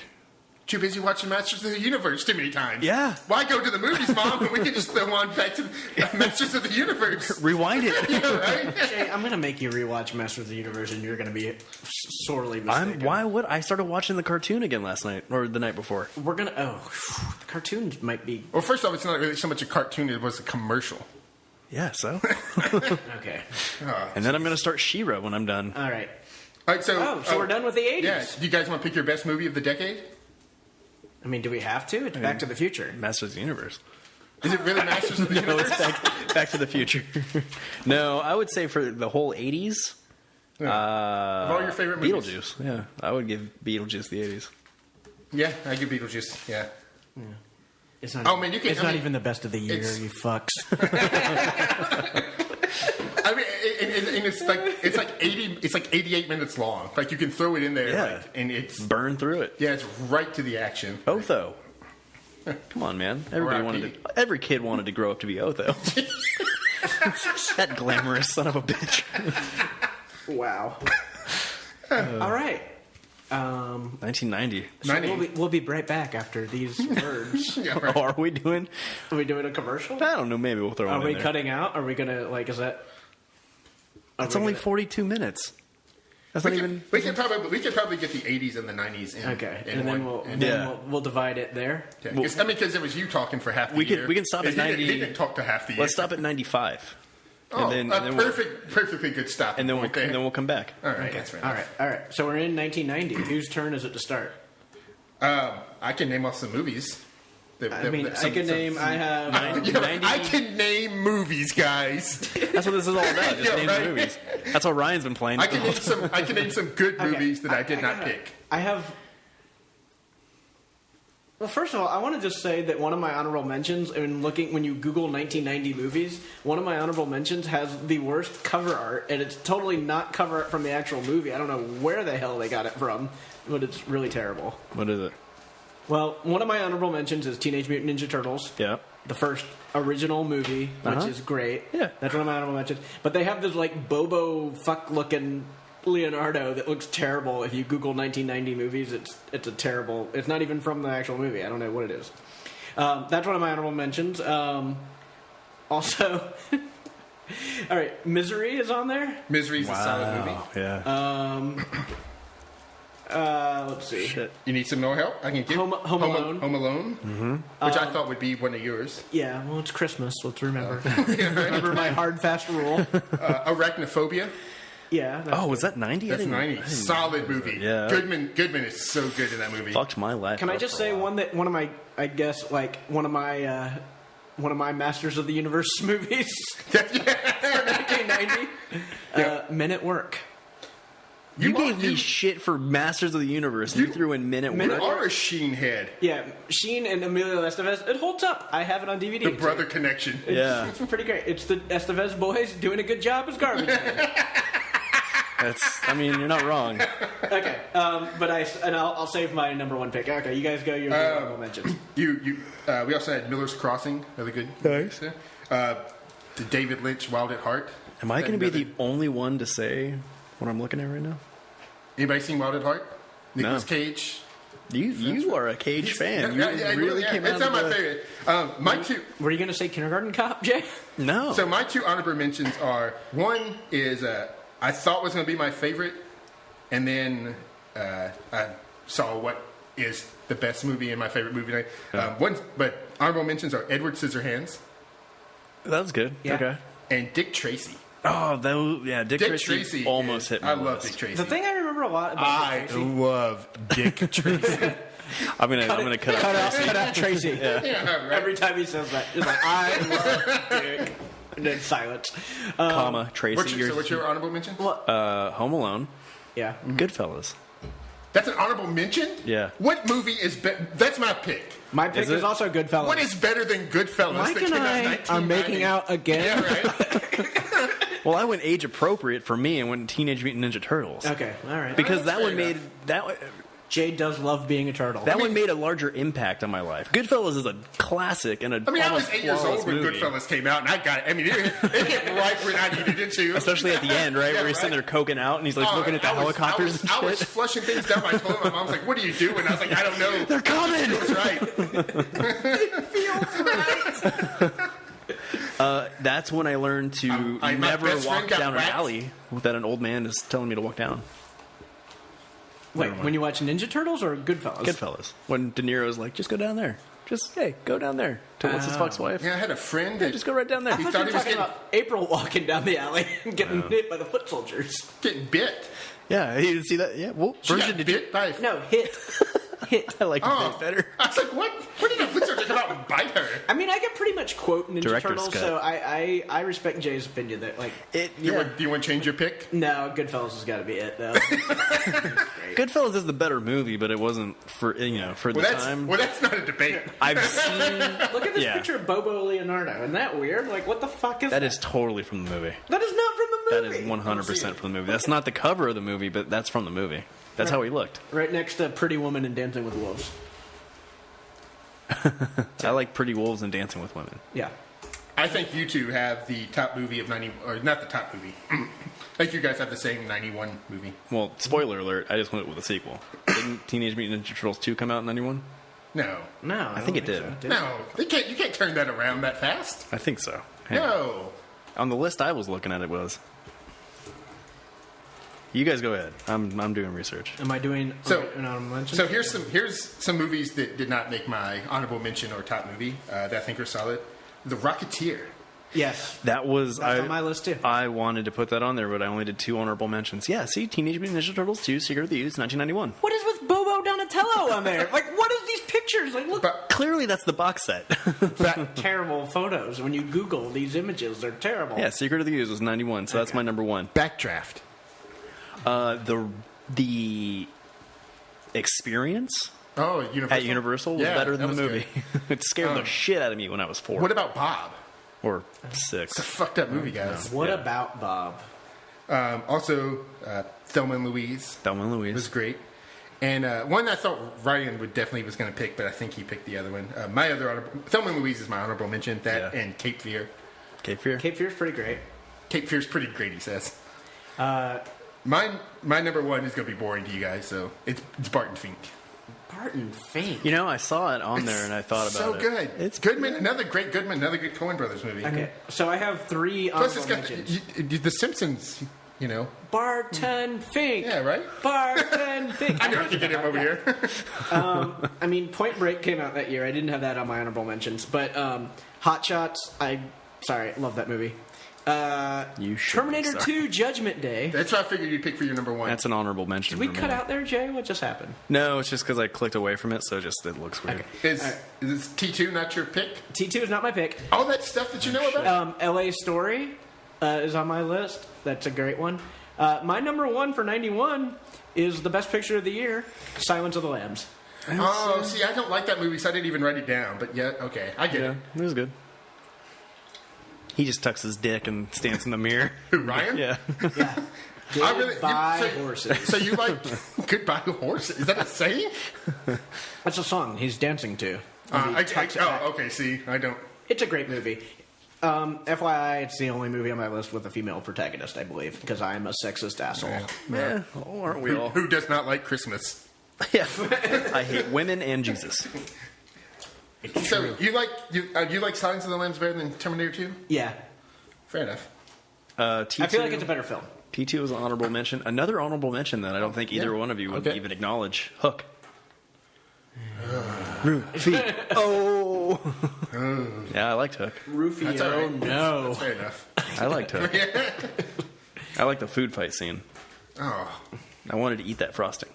Too busy watching Masters of the Universe too many times. Yeah. Why go to the movies, Mom, when we can just throw on back to Masters of the Universe? rewind it. Yeah, right? Jay, I'm going to make you rewatch Masters of the Universe, and you're going to be sorely mistaken. Why would I started watching the cartoon again last night or the night before? We're going to... Oh, the cartoons might be... Well, first off, it's not really so much a cartoon, it was a commercial. Yeah, so. Okay. And then I'm going to start She-Ra when I'm done. All right. All right, so We're done with the 80s. Yeah. Do you guys want to pick your best movie of the decade? I mean, do we have to? It's Back to the Future. Masters of the Universe. Is it really Masters of the No, Universe? it's back to the Future. No, I would say for the whole 80s, Of all your favorite movies? Beetlejuice. Yeah, I would give Beetlejuice the 80s. Yeah, I give Beetlejuice. Yeah. It's not, Oh, man, you can- it's I not mean, even the best of the year, it's- you fucks. I mean, and it's like 80. It's like 88 minutes long. Like you can throw it in there, Yeah. and it's Burn through it. it's right to the action. Otho. Come on, man. Every kid wanted to grow up to be Otho. That glamorous son of a bitch. Wow. All right. 1990. So 90. we'll be right back after these words. Yeah, right. Oh, are we doing? Are we doing a commercial? I don't know. Maybe we'll throw Are one in we there. cutting out? Are we gonna is that? It's only 42 minutes. That's We not could, even. we could probably get the 80s and the 90s in. Okay, in and then one. we'll divide it there. Yeah, because it was you talking for half the year. We can stop at He didn't- 90. He didn't talk to half the year. Let's stop at 95. Oh, and a then perfectly good stop. and then point there. we'll come back. All right, that's fair. All right. So we're in 1990. Whose turn is it to start? I can name off some movies. I mean, I can name. I have. I can name movies, guys. That's what this is all about. Just Yeah, naming right. movies. That's what Ryan's been playing. I can name some good Okay, movies that I did not pick. I have. Well, first of all, I want to just say that one of my honorable mentions, when you Google 1990 movies, one of my honorable mentions has the worst cover art, and it's totally not cover art from the actual movie. I don't know where the hell they got it from, but it's really terrible. What is it? Well, one of my honorable mentions is Teenage Mutant Ninja Turtles. Yeah. The first original movie, which is great. Yeah. That's one of my honorable mentions. But they have this, Bobo fuck-looking Leonardo that looks terrible. If you Google 1990 movies, it's a terrible... It's not even from the actual movie. I don't know what it is. That's one of my honorable mentions. Also... all right, Misery is on there. Misery's a solid movie. Yeah. Let's see. Shit. You need some more help? I can give Home Alone. Home Alone, which I thought would be one of yours. Yeah, well, it's Christmas. Let's remember. Remember my hard, fast rule. Arachnophobia. Yeah. Oh, was that 90? That's 90. Solid movie. Yeah. Goodman is so good in that movie. Fucked my life. Can I up just for a say while. one of my Masters of the Universe movies for 1990? 1990. Men at Work. You gave me shit for Masters of the Universe. You threw in Men at You Work. are a Sheen head. Yeah, Sheen and Emilio Estevez. It holds up. I have it on DVD. The brother connection. Yeah. It's pretty great. It's the Estevez boys doing a good job as garbage men. You're not wrong. Okay, but I'll save my number one pick. Okay, you guys go. Your honorable mentions. We also had Miller's Crossing. Really good. Nice. The David Lynch Wild at Heart. Am I going to be the only one to say what I'm looking at right now? Anybody seen Wild at Heart? Nicolas No. Cage. You are a Cage fan. You really came out It's not of my the- favorite. My two. Were you going to say Kindergarten Cop, Jay? No. So my two honorable mentions are, one is I thought was going to be my favorite, and then I saw what is the best movie in my favorite movie night. But honorable mentions are Edward Scissorhands that was good. Yeah. Okay. and Dick Tracy. Oh, Dick Dick Tracy Tracy almost hit me. I love Dick Tracy. The thing I remember a lot about I Dick Tracy. love Dick Tracy. I'm gonna cut Cut out Tracy. Yeah, right. Every time he says that, he's like, I love Dick. And then silence. comma Tracy. What's your honorable mention? Home Alone, Yeah. Goodfellas. That's an honorable mention? Yeah. What movie is better? That's my pick. My pick Is is it? also Goodfellas. What is better than Goodfellas? Mike that and came out in I are 1990? making out again. Yeah, right. Well, I went age appropriate for me and went Teenage Mutant Ninja Turtles. Okay, all right. Because That's that one fair made Jay does love being a turtle. that one made a larger impact on my life. Goodfellas is a classic and a I mean, I was almost 8 years flawless old when movie. Goodfellas came out, and I got it. I mean, it hit right when I needed it to. Especially at the end, right, Yeah, where he's sitting there coking out and he's like looking at the helicopters I was and shit. flushing things down my toilet. My mom's like, "What are you doing?" I was like, "I don't know." They're coming. That's right. That's when I learned to my never best friend walk got down an waxed. alley that an old man is telling me to walk down. Wait, when you watch Ninja Turtles or Goodfellas? Goodfellas. When De Niro's like, just go down there. Go down there. To what's his fuck's wife? Yeah, I had a friend that Just go right down there. I thought you thought were he was talking getting- about April walking down the alley and getting hit by the foot soldiers. getting bit. Yeah, you didn't see that? Yeah, what She version got did you... bit by. No, hit. I like Oh, it better. I was like, "What? What did a foot soldier come out and bite her?" I mean, I can pretty much quote Ninja Director's Turtles, cut. so I respect Jay's opinion that, like, Do you want to change your pick? no, Goodfellas has got to be it, though. Goodfellas is the better movie, but it wasn't for for the time. That's not a debate. I've seen Look at this Yeah. picture of Bobo Leonardo. Isn't that weird? Like, what the fuck is that? that is totally from the movie. That is not from the That movie. is 100% from the movie. That's not the cover of the movie, but that's from the movie. That's how he looked. Right next to Pretty Woman and Dancing with Wolves. I like Pretty Wolves and Dancing with Women. Yeah. I think you two have the top movie of 90, or not the top movie. I think you guys have the same 91 movie. Well, spoiler alert, I just went with a sequel. Didn't Teenage Mutant Ninja Turtles 2 come out in 91? No. No, I think it did. so. No. You can't turn that around that fast. I think so. Hang on. No. On the list I was looking at, it was. You guys go ahead. I'm doing research. Am I doing So- an honorable mention? So here's some movies that did not make my honorable mention or top movie that I think are solid. The Rocketeer. Yes. That was That's on my list, too. I wanted to put that on there, but I only did 2 honorable mentions. Yeah, see, Teenage Mutant Ninja Turtles 2, Secret of the Ooze, 1991. What is with Bobo Donatello on there? Like, what is these pictures? Like, look, But Clearly, that's the box set. terrible photos. When you Google these images, they're terrible. Yeah, Secret of the Ooze was 91, so that's my number 1. Backdraft. The experience Oh, Universal. at Universal was Yeah, better that than the was movie. good. It scared the shit out of me when I was 4 What about Bob? or 6. It's a fucked up movie, guys. What Yeah. about Bob? Also, Thelma and Louise Thelma and Louise. was great. And one I thought Ryan was going to pick, but I think he picked the other one. My other Thelma and Louise is my honorable mention. That Yeah. and Cape Fear. Cape Fear. Cape Fear's pretty great. Cape Fear's pretty great, he says. My number 1 is going to be boring to you guys, so it's Barton Fink. Barton Fink. You know, I saw it on there and I thought about so it. good. It's Goodman, another great Goodman, another good Coen Brothers movie. Okay, so I have 3 Plus, honorable it's got mentions. the Simpsons. You know. Barton Fink. Yeah, right. Barton Fink. I know I can get him over here. I mean, Point Break came out that year. I didn't have that on my honorable mentions, but Hot Shots. Love that movie. You should Terminator be sorry. 2 Judgment Day. That's what I figured you'd pick for your number 1. That's an honorable mention. Did we for cut me. out there, Jay? What just happened? No, it's just because I clicked away from it, so it looks weird. Okay. Is T2 not your pick? T2 is not my pick. All that stuff that you know about? LA Story. is on my list. That's a great one. My number one for 91 is the best picture of the year, Silence of the Lambs. Oh, see, I don't like that movie, so I didn't even write it down. But yeah, okay, I get it. It was good. He just tucks his dick and stands in the mirror. Who, Ryan? Yeah. Yeah. Goodbye, horses. So you like Goodbye Horses? Is that a saying? That's a song he's dancing to. Okay, see, I don't. It's a great movie. FYI, it's the only movie on my list with a female protagonist, I believe, because I am a sexist asshole. Yeah. Oh, aren't we all? Who does not like Christmas? Yeah. I hate women and Jesus. So you like Silence of the Lambs better than Terminator 2? Yeah. Fair enough. T2, I feel like it's a better film. T2 is an honorable mention. Another honorable mention that I don't think either one of you would even acknowledge. Hook. Feet. Oh. Yeah, I liked Hook. Rufio, That's all right. no. That's fair enough. I liked Hook. I liked the food fight scene. Oh. I wanted to eat that frosting.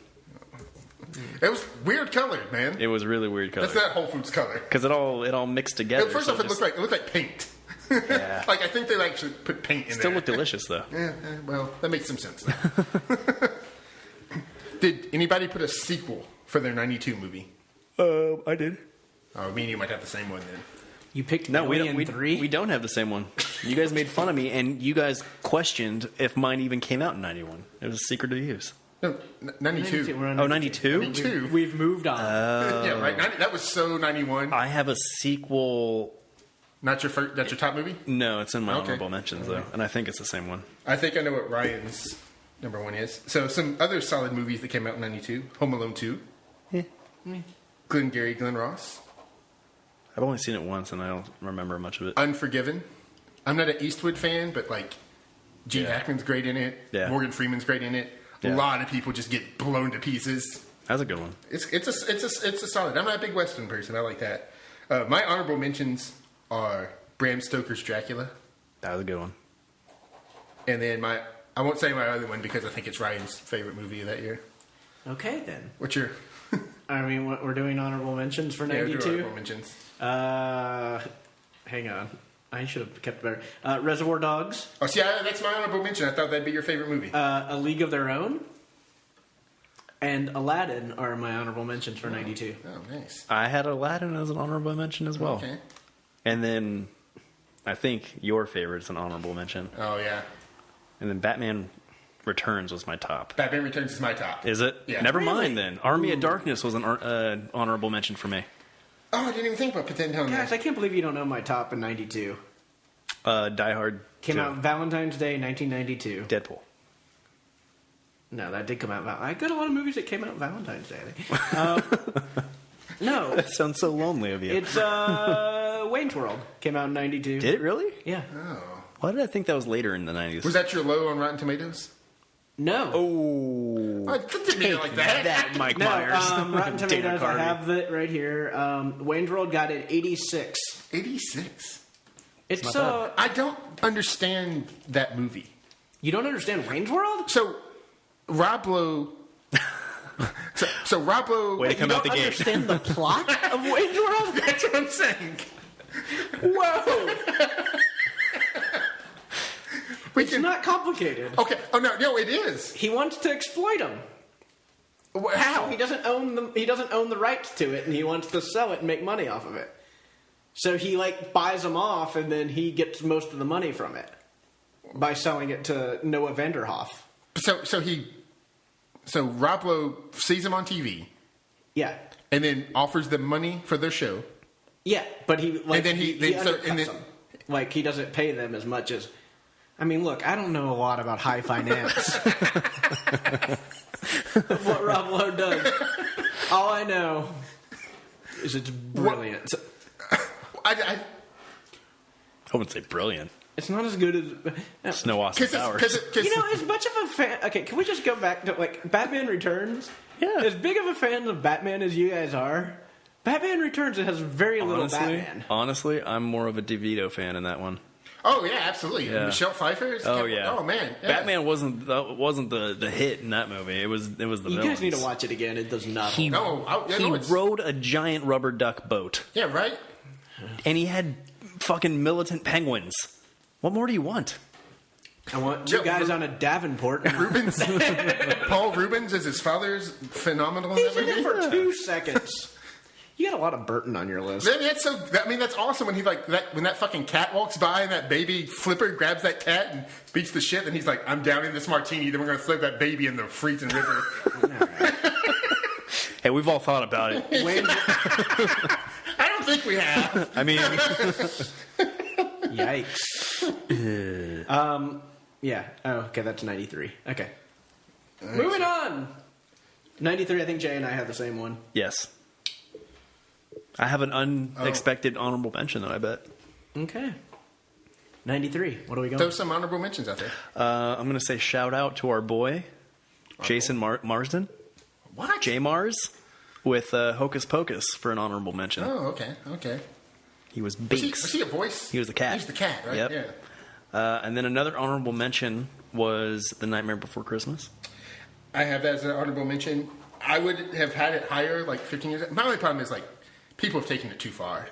It was weird colored, man. It was really weird color. That's not Whole Foods color. Because it all mixed together. First off, it looked like paint. Yeah. Like I think they actually put paint in Still there. looked delicious though. Yeah, well, that makes some sense. Did anybody put a sequel for their 92 movie? I did. Oh, me and you might have the same one then. You picked No, we Alien don't. 3? We don't have the same one. You guys made fun of me, and you guys questioned if mine even came out in 91. It was a secret to use. No, 92. We're on Oh, 92? 92. We've moved on. Yeah, right. That was so 91. I have a sequel. Not your first, that's your top movie? No, it's in my Okay. honorable mentions though, and I think it's the same one. I think I know what Ryan's number one is. So some other solid movies that came out in 92. Home Alone 2. Yeah. Glengarry Glen Ross. I've only seen it once, and I don't remember much of it. Unforgiven. I'm not an Eastwood fan, but like Gene Hackman's great in it. Yeah. Morgan Freeman's great in it. Yeah. A lot of people just get blown to pieces. That's a good one. It's a solid. I'm not a big Western person. I like that. My honorable mentions are Bram Stoker's Dracula, That was a good one. and then I won't say my other one because I think it's Ryan's favorite movie of that year. Okay, then. What's your I mean, we're doing honorable mentions for do 92? honorable mentions? Hang on. I should have kept better. Reservoir Dogs, Oh, see, that's my honorable mention. I thought that'd be your favorite movie. A League of Their Own, and Aladdin are my honorable mentions for 92. Oh, nice. I had Aladdin as an honorable mention as well. Okay. And then I think your favorite's an honorable mention. Oh, yeah. And then Batman Returns was my top. Batman Returns is my top. Is it? Yeah. Never Really? mind then. Army of Darkness was an honorable mention for me. Oh, I didn't even think about putting that down there. Guys, I can't believe you don't know my top in 92. Die Hard Came 2. out Valentine's Day, 1992. Deadpool. No, that did come out. I got a lot of movies that came out Valentine's Day. I think. No, That sounds so lonely of you. it's Wayne's World. Came out in 92. Did it really? Yeah. Why did I think that was later in the 90s? Was that your low on Rotten Tomatoes? No. Oh. I didn't mean it like that. That Mike No, Myers. Rotten Dana Tomatoes, I Carvey. have it right here. Wayne's World got it 86. 86. It's I don't understand that movie. you don't understand Wayne's World? So, Rob Lowe. so Rob Lowe. Way to come you out don't the gate. understand the plot of Wayne's World? That's what I'm saying. Whoa! It's can- not complicated. Okay. Oh no, it is. He wants to exploit them. How? He doesn't own the rights to it, and he wants to sell it and make money off of it. So he buys them off, and then he gets most of the money from it by selling it to Noah Vanderhoff. So Rob Lowe sees him on TV Yeah, and then offers them money for their show. yeah, but he And then he- then- so- undercuts and then- them. He doesn't pay them as much as. I mean, look, I don't know a lot about high finance. Of what Rob Lowe does. All I know is it's brilliant. I I wouldn't say brilliant. It's not as good as. It's no Austin Powers. You know, as much of a fan. Okay, can we just go back to Batman Returns? Yeah. As big of a fan of Batman as you guys are, Batman Returns has very little Batman. Honestly, I'm more of a DeVito fan in that one. Oh yeah, absolutely. Yeah. Michelle Pfeiffer. Oh yeah. Oh man. Yeah. Batman wasn't the hit in that movie. It was the You villains. guys need to watch it again. It does not. He, hold up. No, he it's- rode a giant rubber duck boat, Yeah. Right. and he had fucking militant penguins. What more do you want? I want two guys on a Davenport. Rubens, Paul Rubens as his father's phenomenal. He's in it for 2 seconds. You got a lot of Burton on your list. That's awesome when when that fucking cat walks by and that baby Flipper grabs that cat and beats the shit, and he's like, "I'm downing this martini, then we're gonna throw that baby in the freezing river." Hey, we've all thought about it. I don't think we have. I mean, Yikes. Yeah. Oh, okay, that's 93. Okay. Moving on. 93, I think Jay and I have the same one. yes. I have an unexpected honorable mention, though, I bet. Okay. 93. What are we going? Throw some honorable mentions out there. I'm going to say shout out to our boy, Jason Marsden. What? J. Mars with Hocus Pocus for an honorable mention. Oh, okay. He was Was Binks. he a voice? He was the cat. He's the cat, right? Yep. Yeah. And then another honorable mention was The Nightmare Before Christmas. I have that as an honorable mention. I would have had it higher like 15 years ago. My only problem is, like, people have taken it too far.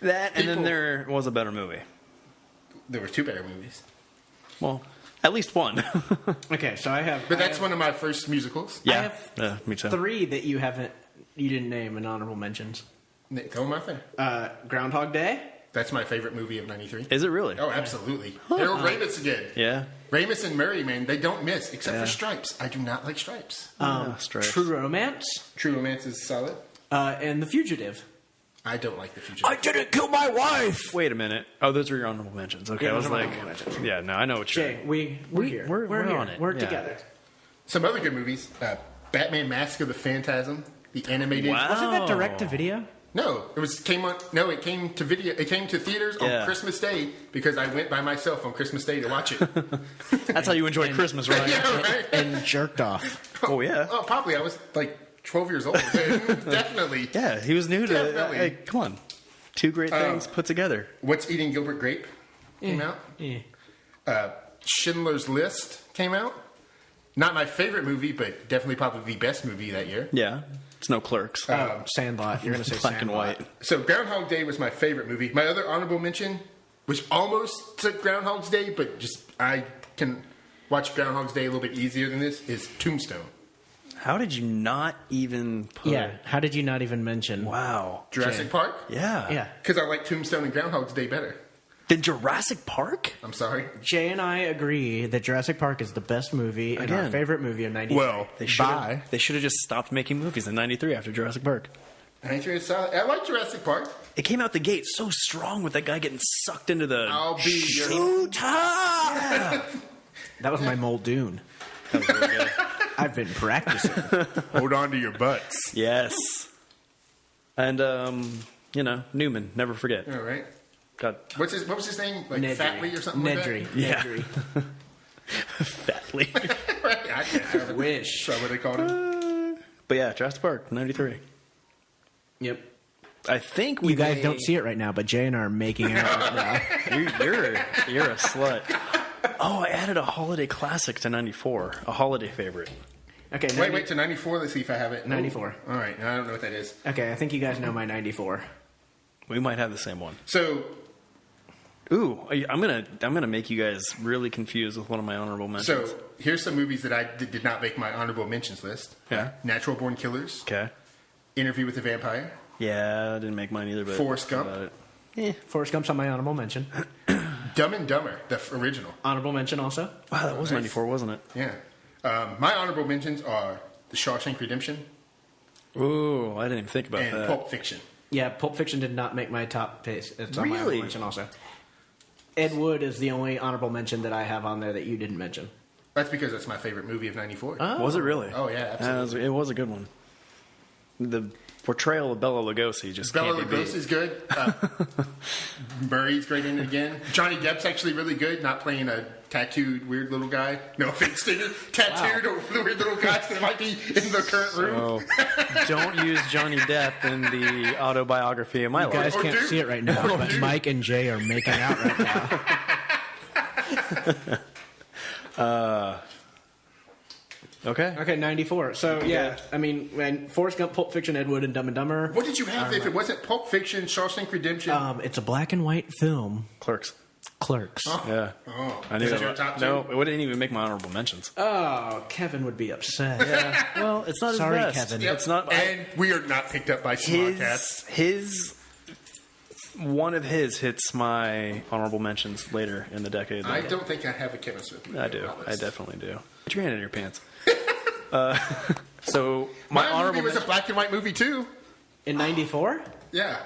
That, and then People- there was a better movie. There were 2 better movies. Well, at least one. Okay, so I have... But that's one of my first musicals. Yeah. I have Me too. 3 that you didn't name in honorable mentions. Throw them out there. Groundhog Day. That's my favorite movie of 93. Is it really? Oh, absolutely. Harold Ramis again. Yeah. Ramis and Murray, man, they don't miss, except for Stripes. I do not like Stripes. Stripes. True Romance. True Romance is solid. And The Fugitive. I don't like The Fugitive. I didn't kill my wife! Wait a minute. Oh, those are your honorable mentions. Okay, Yeah, I was those are my like, honorable mentions. yeah, no, I know what you're Jay, we're here. we're here. on it. We're Yeah. together. Some other good movies. Batman Mask of the Phantasm, the animated. Wow. Wasn't that direct to video? No, it came to video. It came to theaters on Yeah. Christmas Day because I went by myself on Christmas Day to watch it. That's how you enjoy Christmas, right? Yeah, right. And jerked off. Oh, yeah. Oh, probably. I was like 12 years old. Definitely. Yeah, he was new to Definitely. Hey, come on. 2 great things put together. What's Eating Gilbert Grape came out. Yeah. Schindler's List came out. Not my favorite movie, but definitely probably the best movie that year. Yeah. It's no Clerks. Sandlot. You're going to say Black and Sandlot. white. So Groundhog Day was my favorite movie. My other honorable mention, which almost took Groundhog's Day, but just I can watch Groundhog's Day a little bit easier than this, is Tombstone. How did you not even put... Yeah. How did you not even mention? Wow. Jurassic Park? Yeah. Yeah. Because I like Tombstone and Groundhog's Day better. Then Jurassic Park? I'm sorry. Jay and I agree that Jurassic Park is the best movie and our Again. favorite movie of 93. Well, They should have just stopped making movies in 93 after Jurassic Park. 93 is solid. I like Jurassic Park. It came out the gate so strong with that guy getting sucked into the... I'll be your... Yeah. That was my Muldoon. That was really good. I've been practicing. Hold on to your butts. Yes. And, Newman, never forget. All right. God. What was his name? Like Nedry. Fatley or something Nedry. like Yeah. Nedry. Fatley. that? Right. I can't have it. Wish. Is that what they called him? But yeah, Jurassic Park, 93. Yep. I think we You guys don't see it right now, but Jay and I are making out right now. You're a slut. Oh, I added a holiday classic to 94. A holiday favorite. Okay, Wait to 94. Let's see if I have it. 94. All right. I don't know what that is. Okay, I think you guys know my 94. We might have the same one. So, Ooh, I'm gonna make you guys really confused with one of my honorable mentions. so here's some movies that I did not make my honorable mentions list. Yeah. Natural Born Killers, Okay. Interview with the Vampire, Yeah, I didn't make mine either. But Forrest Gump. about it. Forrest Gump's on my honorable mention. Dumb and Dumber, the original. Honorable mention also. Wow, that was Nice. 94, wasn't it? Yeah. My honorable mentions are The Shawshank Redemption Ooh, I didn't even think about and that. Pulp Fiction. Yeah, Pulp Fiction did not make my top pace. It's on my Really? honorable mention also. Ed Wood is the only honorable mention that I have on there that you didn't mention. That's because that's my favorite movie of 94. Was it really? Oh, yeah, absolutely. It was a good one. The portrayal of Bela Lugosi just Bela can't be beat. Lugosi's good. Murray's great in it again. Johnny Depp's actually really good, not playing a tattooed weird little guy. No offense to you. Tattooed or weird little guys that might be in the current room. So, don't use Johnny Depp in the autobiography of my You guys life. can't dude. see it right now, but Mike and Jay are making out right now. Okay. Okay, 94. So, yeah, I mean, when Forrest Gump, Pulp Fiction, Ed Wood, and Dumb and Dumber. What did you have if it wasn't Pulp Fiction, Shawshank Redemption? It's a black and white film. Clerks. Clerks. Yeah. Oh, I knew is that that. your top two? No, it wouldn't even make my honorable mentions. Oh, Kevin would be upset. Yeah. Well, it's not Sorry, his best. Kevin. Yep. It's not. And we are not picked up by Smodcast. One of his hits my honorable mentions later in the decade. I don't think I have a Kevin Smith movie. I do. on my I list. definitely do. Put your hand in your pants. So my My honorable movie was a mention. black and white movie too. In 94? Yeah.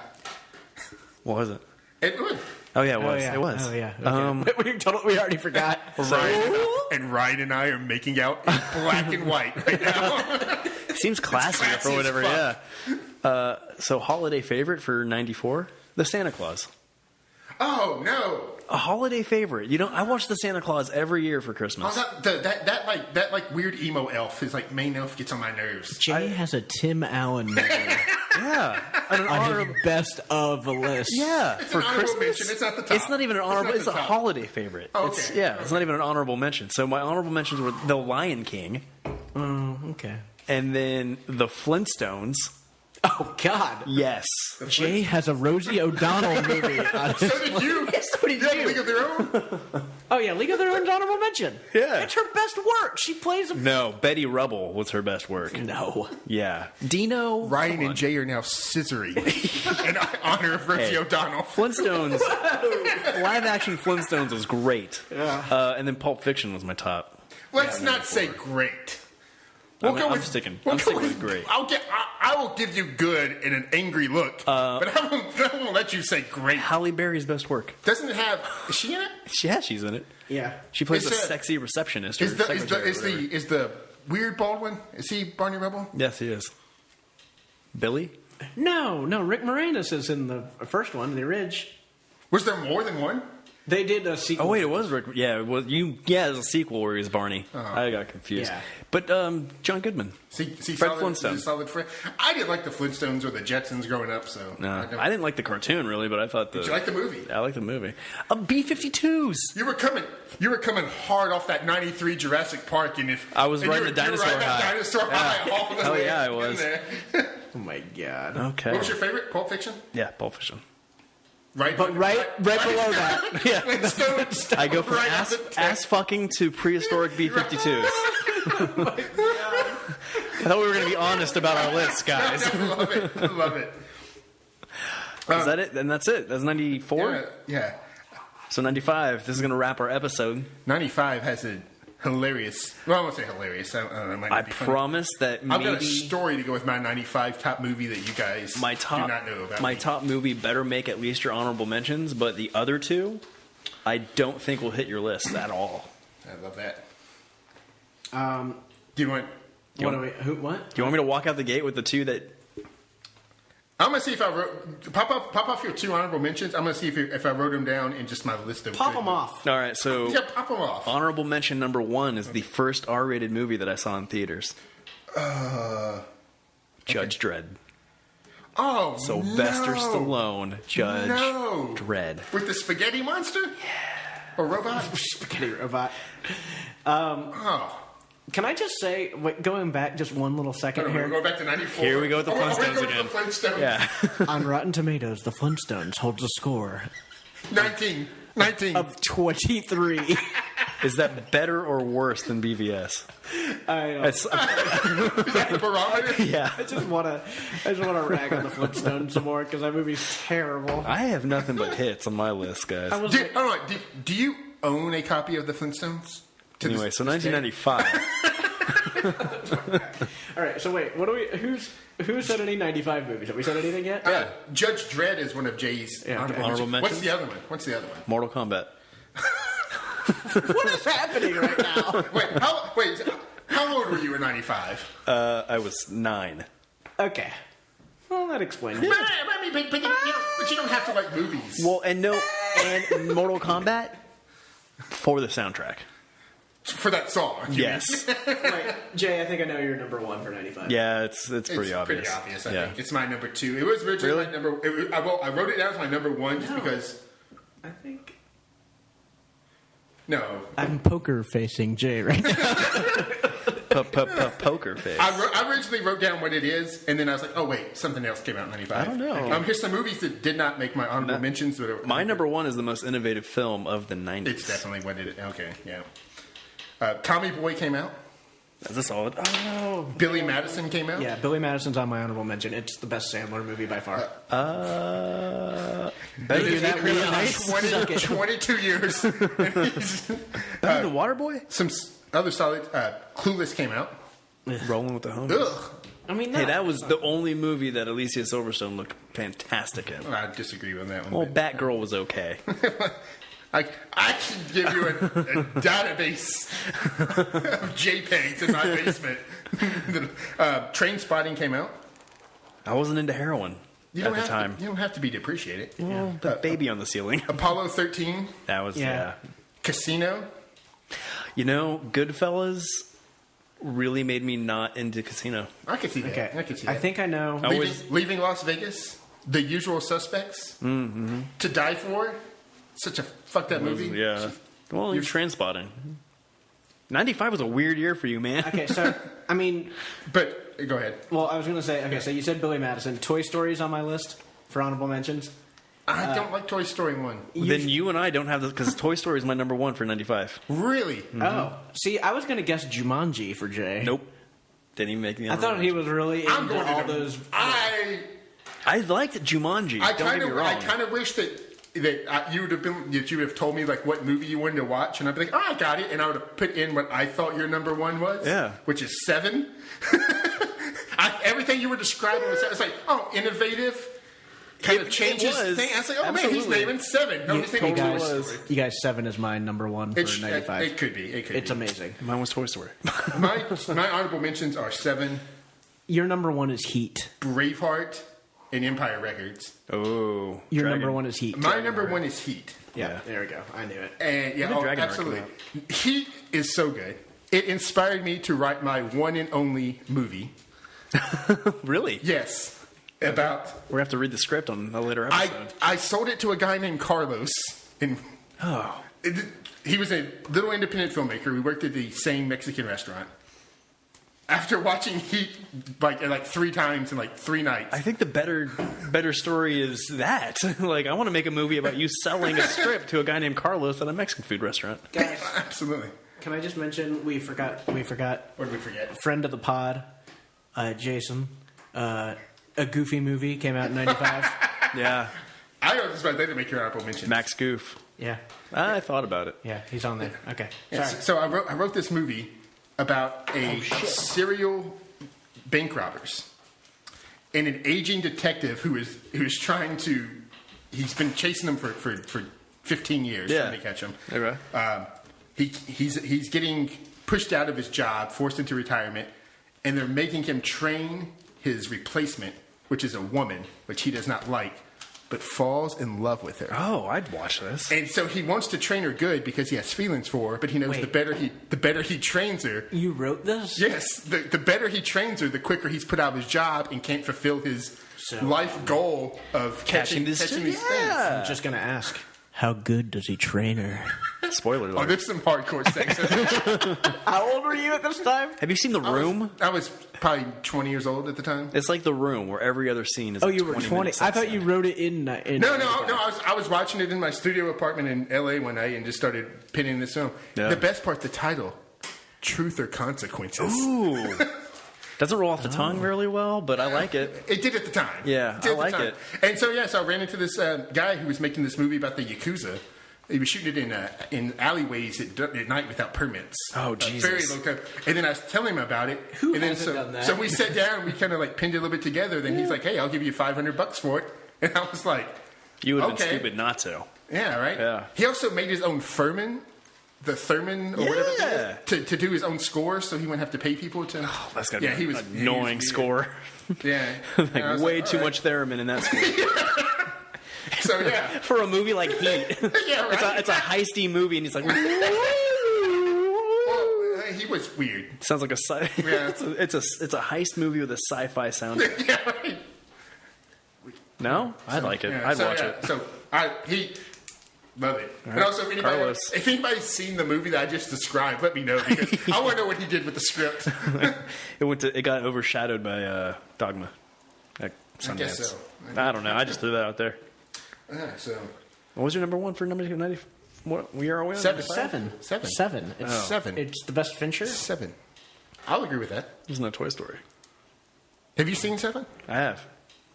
What was it? It was. Oh yeah, it Oh, was. yeah. It was. Oh, yeah. Okay. We already forgot. Ryan and I are making out in black and white right now. Seems classy classy for as whatever. fuck. Yeah. So holiday favorite for '94, the Santa Claus. Oh no! A holiday favorite. You know, I watch the Santa Claus every year for Christmas. Oh, that weird emo elf. His like main elf gets on my nerves. Jay has a Tim Allen movie Yeah. An on honorable. his best of list. Yeah, It's for an honorable Christmas. mention. It's not the top. It's not even an honorable. not It's, the a top. holiday favorite. Oh, It's, okay. yeah, it's not even an honorable mention. So my honorable mentions were The Lion King, Okay. and then The Flintstones. Oh, God. Yes. Jay has a Rosie O'Donnell movie on his So did you? So did Yeah, you. League of Their Own. Oh, yeah, League of Their Own's honorable mention. Yeah. It's her best work. She plays a... No, Betty Rubble was her best work. No. Yeah. Dino. Ryan come on. and Jay are now scissoring in honor of Rosie Hey. O'Donnell. Flintstones. Live action Flintstones was great. Yeah. And then Pulp Fiction was my top. Let's not say great. We'll I'm- go I'm with sticking- we'll I'm go sticking with great. I will give you good in an angry look, but I won't let you say great. Halle Berry's best work. Doesn't it have? Is she in it? Yeah, she's in it. Yeah. She plays Is a that- sexy receptionist. Or Is the secretary is or whatever. the is the weird Baldwin? Is he Barney Rubble? Yes, he is. Billy? No, Rick Moranis is in the first one, The Ridge. Was there more than one? They did a sequel. Oh wait, it was Rick. Yeah, it was you. Yeah, it was a sequel where he was Barney. I got confused. Yeah. But John Goodman. See Fred solid, Flintstone. he's a solid friend. I didn't like the Flintstones or the Jetsons growing up, so No, don't- I didn't like the cartoon really, but I thought the. Did you like the movie? I like the movie. B-52s. You were coming hard off that '93 Jurassic Park, and if I was and riding you the were dinosaur riding that high. dinosaur Yeah. high all the Hell way yeah, I in was. there. Oh, my God. Okay. What was your favorite? Pulp Fiction. Yeah, Pulp Fiction. Right, But right below that. Yeah. Flintstones. I go from Right ass, off the tip. ass fucking to prehistoric B-52s. I thought we were going to be honest about our list, guys. I love it. I love it. Is that it? And that's it. That's 94? Yeah. So 95. This is going to wrap our episode. 95 has a hilarious. Well, I won't say hilarious. I don't know. It might not I be funny. promise that I've got a maybe story to go with my 95 top movie that you guys my top do not know about. my me. top movie better make at least your honorable mentions, but the other two, I don't think will hit your list at all. I love that. Do Do you want? what do we... Who, what? Do you want me to walk out the gate with the two that? I'm gonna see if I wrote pop off your two honorable mentions. I'm gonna see if I wrote them down in just my list of Pop good- them off. All right, so Yeah, pop them off. honorable mention number 1 is the first R-rated movie that I saw in theaters. Judge Dredd. Oh, Sylvester no. Stallone, Judge No. Dredd. With the spaghetti monster? Yeah. Or robot? Spaghetti robot. Oh. Can I just say, wait, going back just one little second We're here. going back to 94. Here we go with the Oh, we're Flintstones going again. to the Flintstones. Yeah. On Rotten Tomatoes, The Flintstones holds a score 19. of 23. Is that better or worse than BVS? I know. It's, Is that the barometer? yeah. I just want to rag on The Flintstones some more because that movie's terrible. I have nothing but hits on my list, guys. I was Do, like, hold on. Do you own a copy of the Flintstones? To Anyway, this- so this day? 1995. all right. So wait, what do we? Who said any 95 movies? Have we said anything yet? Judge Dredd is one of Jay's Yeah, okay. Honorable What's mentions? the other one? What's the other one? Mortal Kombat. What is happening right now? How old were you in 95? I was 9. Okay. Well, that explains it. But you don't have to like movies. Well, and Mortal Kombat for the soundtrack. For that song. you Yes. Right. Jay, I think I know you're number 1 for 95. Yeah, it's It's pretty obvious. Pretty obvious, I yeah. think. It's my number 2. It was originally Really? my number. I wrote it down as my number 1 just because. I think No, I'm poker facing Jay right now. Poker face. I originally wrote down what it is, and then I was like, oh, wait, something else came out in 95. I don't know. Here's some movies that did not make my honorable mentions. But My number one is the most innovative film of the 90s. It's definitely what it is. Okay, yeah. Tommy Boy came out. That's a solid. Oh. Billy Madison came out. Yeah, Billy Madison's on my honorable mention. It's the best Sandler movie by far. Better do than that really nice. 22 years. Better than Waterboy? Some other solid. Clueless came out. Rolling with the Homies. Ugh. I mean, Hey, that was the only movie that Alicia Silverstone looked fantastic in. I disagree with that one. Well, but- Batgirl was okay. I can give you a database of JPEGs in my basement. Train Spotting came out. I wasn't into heroin at the time. You don't have to be depreciated. Well, the baby on the ceiling. Apollo 13, That was, yeah. Casino. You know, Goodfellas really made me not into Casino. I could see that. Okay. I could see that. I think I know. Leaving Las Vegas. The Usual Suspects. Mm-hmm. To Die For. Such a fucked up movie. Yeah. Well, you're Trainspotting. 95 was a weird year for you, man. Okay, so, I mean... But, go ahead. Well, I was going to say, okay, so you said Billy Madison. Toy Story's on my list for honorable mentions. I don't like Toy Story 1. Then you and I don't have this, because Toy Story is my number one for 95. Really? Mm-hmm. Oh. See, I was going to guess Jumanji for Jay. Nope. Didn't even make me. I thought he was really I'm into going all to those... I liked Jumanji. Don't get me wrong. I kind of wish that you would have told me like what movie you wanted to watch, and I'd be like, oh, I got it, and I would have put in what I thought your number one was. Yeah. Which is 7. Everything you were describing was it's like, oh, innovative. Kind of changes was. thing. I was like, oh Absolutely. man, he's naming 7. No, he's naming You guys, 7 is my number one for 95. It could be. It's amazing. Mine was Toy Story. My honorable mentions are 7, Your number one is Heat. Braveheart, and Empire Records. Oh. Your Dragon. number one is Heat. My number one is Heat. Yeah, there we go. I knew it. And yeah, When did Dragon absolutely. come Heat is so good. It inspired me to write my one and only movie. Really? Yes. About We're going to have to read the script on a later episode. I sold it to a guy named Carlos. And he was a little independent filmmaker. We worked at the same Mexican restaurant. After watching Heat like 3 times in like 3 nights. I think the better story is that. Like, I want to make a movie about you selling a script to a guy named Carlos at a Mexican food restaurant. Guys, Absolutely. can I just mention we forgot What did we forget? friend of the pod, Jason. A Goofy movie came out in 95. Yeah. I know this about later to make your honorable mention. Max Goof. Yeah. I thought about it. Yeah, he's on there. Okay. Yeah, Sorry. so I wrote this movie about a serial bank robbers and an aging detective who is trying to. He's been chasing them for 15 years trying to catch him. Okay. He's getting pushed out of his job, forced into retirement, and they're making him train his replacement, which is a woman, which he does not like, but falls in love with her. Oh, I'd watch this. And so he wants to train her good because he has feelings for her, but he knows Wait. the better he trains her. You wrote this? Yes, the better he trains her, the quicker he's put out of his job and can't fulfill his So- life goal of catching these things. I'm just going to ask, how good does he train her? Spoiler Oh, alert. there's some hardcore sex. How old were you at this time? Have you seen The Room? I was probably 20 years old at the time. It's like The Room, where every other scene is Oh, a you were 20 20. minute I thought sex you scene. wrote it in No. 95. I was watching it in my studio apartment in L.A. one night and just started pinning this film. Yeah. The best part, the title, Truth or Consequences. Ooh. Doesn't roll off the tongue really well, but I like it. It did at the time. Yeah, It did I at the like time. it. And so I ran into this guy who was making this movie about the Yakuza. He was shooting it in alleyways at night without permits. Oh, Jesus. Very low cut. And then I was telling him about it. Who and then hasn't done that? So we sat down and we kind of like pinned it a little bit together. Then he's like, hey, I'll give you $500 for it. And I was like, You would have been Okay. stupid not to. yeah, right? Yeah. He also made his own Thurman, or whatever it is, to do his own score so he wouldn't have to pay people to. Oh, that's got to Yeah, be he was- an he was annoying weird. score. Yeah. And I Like, was way like, too all right. much theremin in that score. So, yeah. For a movie like Heat. Yeah, right. It's a heisty movie, and he's like... Well, he was weird. Sounds like Yeah. it's a heist movie with a sci-fi soundtrack. Yeah, right. No, I'd like it. Yeah, I'd so, watch yeah, it. So Love it. And also, if anybody's seen the movie that I just described, let me know because I want to know what he did with the script. It got overshadowed by Dogma. At Sundance. I guess so. I don't know. I just threw that out there. So, What was your number one for number 90? What year are we on? Seven. It's 7. seven. It's the best Fincher. 7. I'll agree with that. Isn't that Toy Story? Have you seen 7? I have.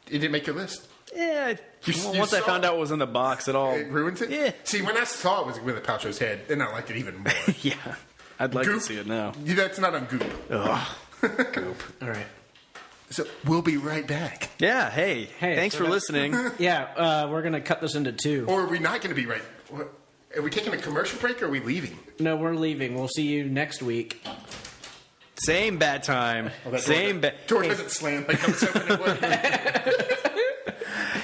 It didn't make your list. Yeah. You Once I saw found out what was in the box, it all It ruins it? Yeah. See, when I saw it was with Paltrow's head, then I liked it even more. Yeah. I'd like Goop. to see it now. That's not on Goop. Ugh. Goop. All right. So we'll be right back. Yeah. Hey. Thanks so for listening. Yeah, we're going to cut this into 2. Or are we not going to be right? Are we taking a commercial break or are we leaving? No, we're leaving. We'll see you next week. Same bad time. Same bad. Door doesn't slam like I'm hoping it would.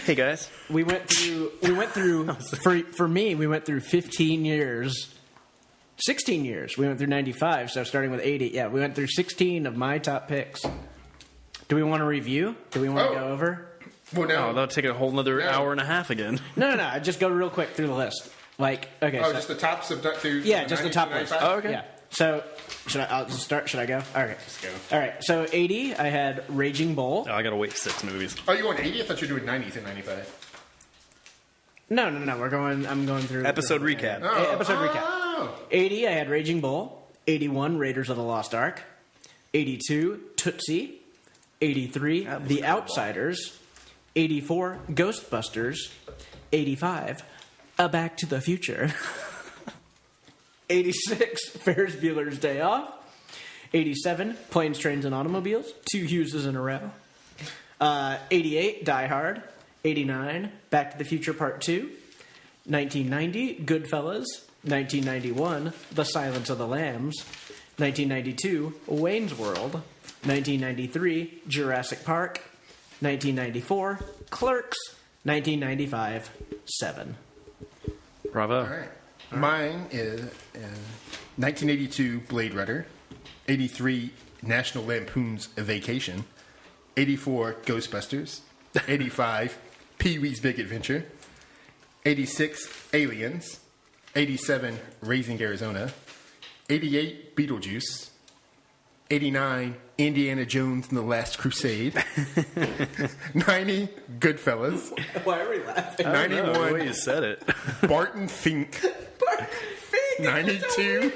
Hey guys. We went through for me, we went through 15 years. 16 years. We went through 95, so starting with 80. Yeah, we went through 16 of my top picks. Do we want to review? Do we want to go over? Well, no. Oh, that'll take a whole another hour and a half again. No. Just go real quick through the list. Like, okay. Oh, so, just the tops of through. yeah, just the top list. Oh, okay. Yeah. So, I'll just start? Should I go? All right. Let's go. All right. So 80, I had Raging Bull. Oh, I gotta wait 6 movies. Oh, you want 80? I thought you were doing 90s and 95. No. I'm going through Episode recap. Oh. Episode recap. Oh. 80, I had Raging Bull. 81, Raiders of the Lost Ark. 82, Tootsie. 83, The Outsiders. 84, Ghostbusters. 85, A Back to the Future. 86, Ferris Bueller's Day Off. 87, Planes, Trains, and Automobiles. 2 Hugheses in a row. 88, Die Hard. 89, Back to the Future Part 2. 1990, Goodfellas. 1991, The Silence of the Lambs. 1992, Wayne's World. 1993, Jurassic Park. 1994, Clerks. 1995, 7. Bravo. All right. Mine is 1982 Blade Runner, 83 National Lampoon's A Vacation, 84 Ghostbusters, 85 Pee-wee's Big Adventure, 86 Aliens, 87 Raising Arizona, 88 Beetlejuice, 89 Indiana Jones and the Last Crusade, 90 Goodfellas, Why are we laughing? 91 The way you said it. Barton Fink, 92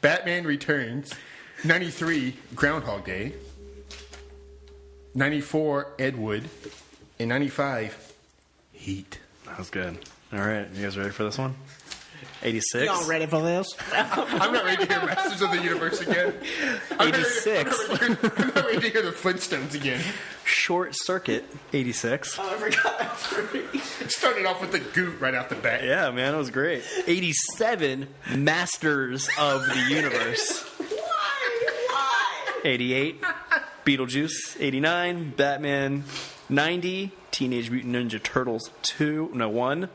Batman Returns, 93 Groundhog Day, 94 Ed Wood, and 95 Heat. That was good. All right, you guys ready for this one? 86. Y'all ready for this? I'm not ready to hear Masters of the Universe again. 86. I'm not ready to hear the Flintstones again. Short Circuit. 86. Oh, I forgot. Started off with the Goot right out the bat. Yeah, man, it was great. 87. Masters of the Universe. Why? 88. Beetlejuice. 89. Batman. 90. Teenage Mutant Ninja Turtles 1.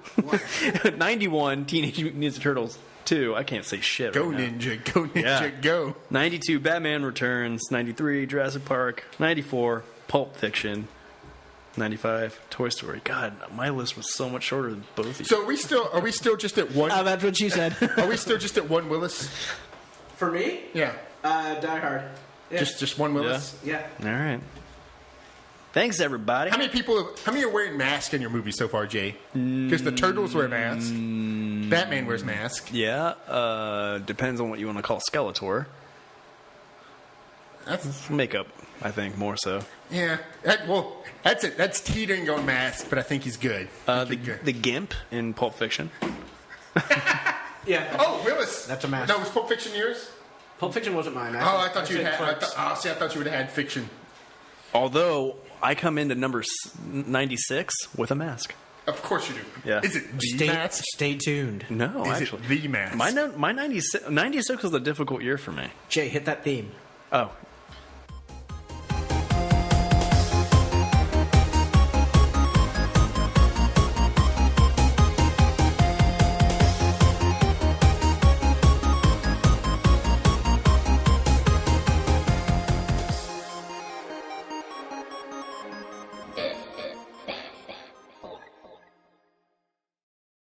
91, Teenage Mutant Ninja Turtles 2. I can't say shit Go right now. Ninja, go Ninja, Yeah. go. 92, Batman Returns. 93, Jurassic Park. 94, Pulp Fiction. 95, Toy Story. God, my list was so much shorter than both of you. So are we still just at one? That's what she said. Are we still just at one Willis? For me? Yeah. Die Hard. Yeah. Just one Willis? Yeah. All right. Thanks, everybody. How many are wearing masks in your movie so far, Jay? Because the Turtles wear masks. Batman wears masks. Yeah, depends on what you want to call Skeletor. That's Makeup, I think, more so. yeah. That's it. That's teetering on mask, but I think he's good. The Gimp in Pulp Fiction. Yeah. Oh, Willis. That's a mask. No, was Pulp Fiction yours? Pulp Fiction wasn't mine. I thought you said had. I Clerks. thought you would have had fiction. Although, I come into number 96 with a mask. Of course you do. Yeah. Is it the mask? Stay tuned. No, Is actually. it the mask? My 96 was a difficult year for me. Jay, hit that theme. Oh,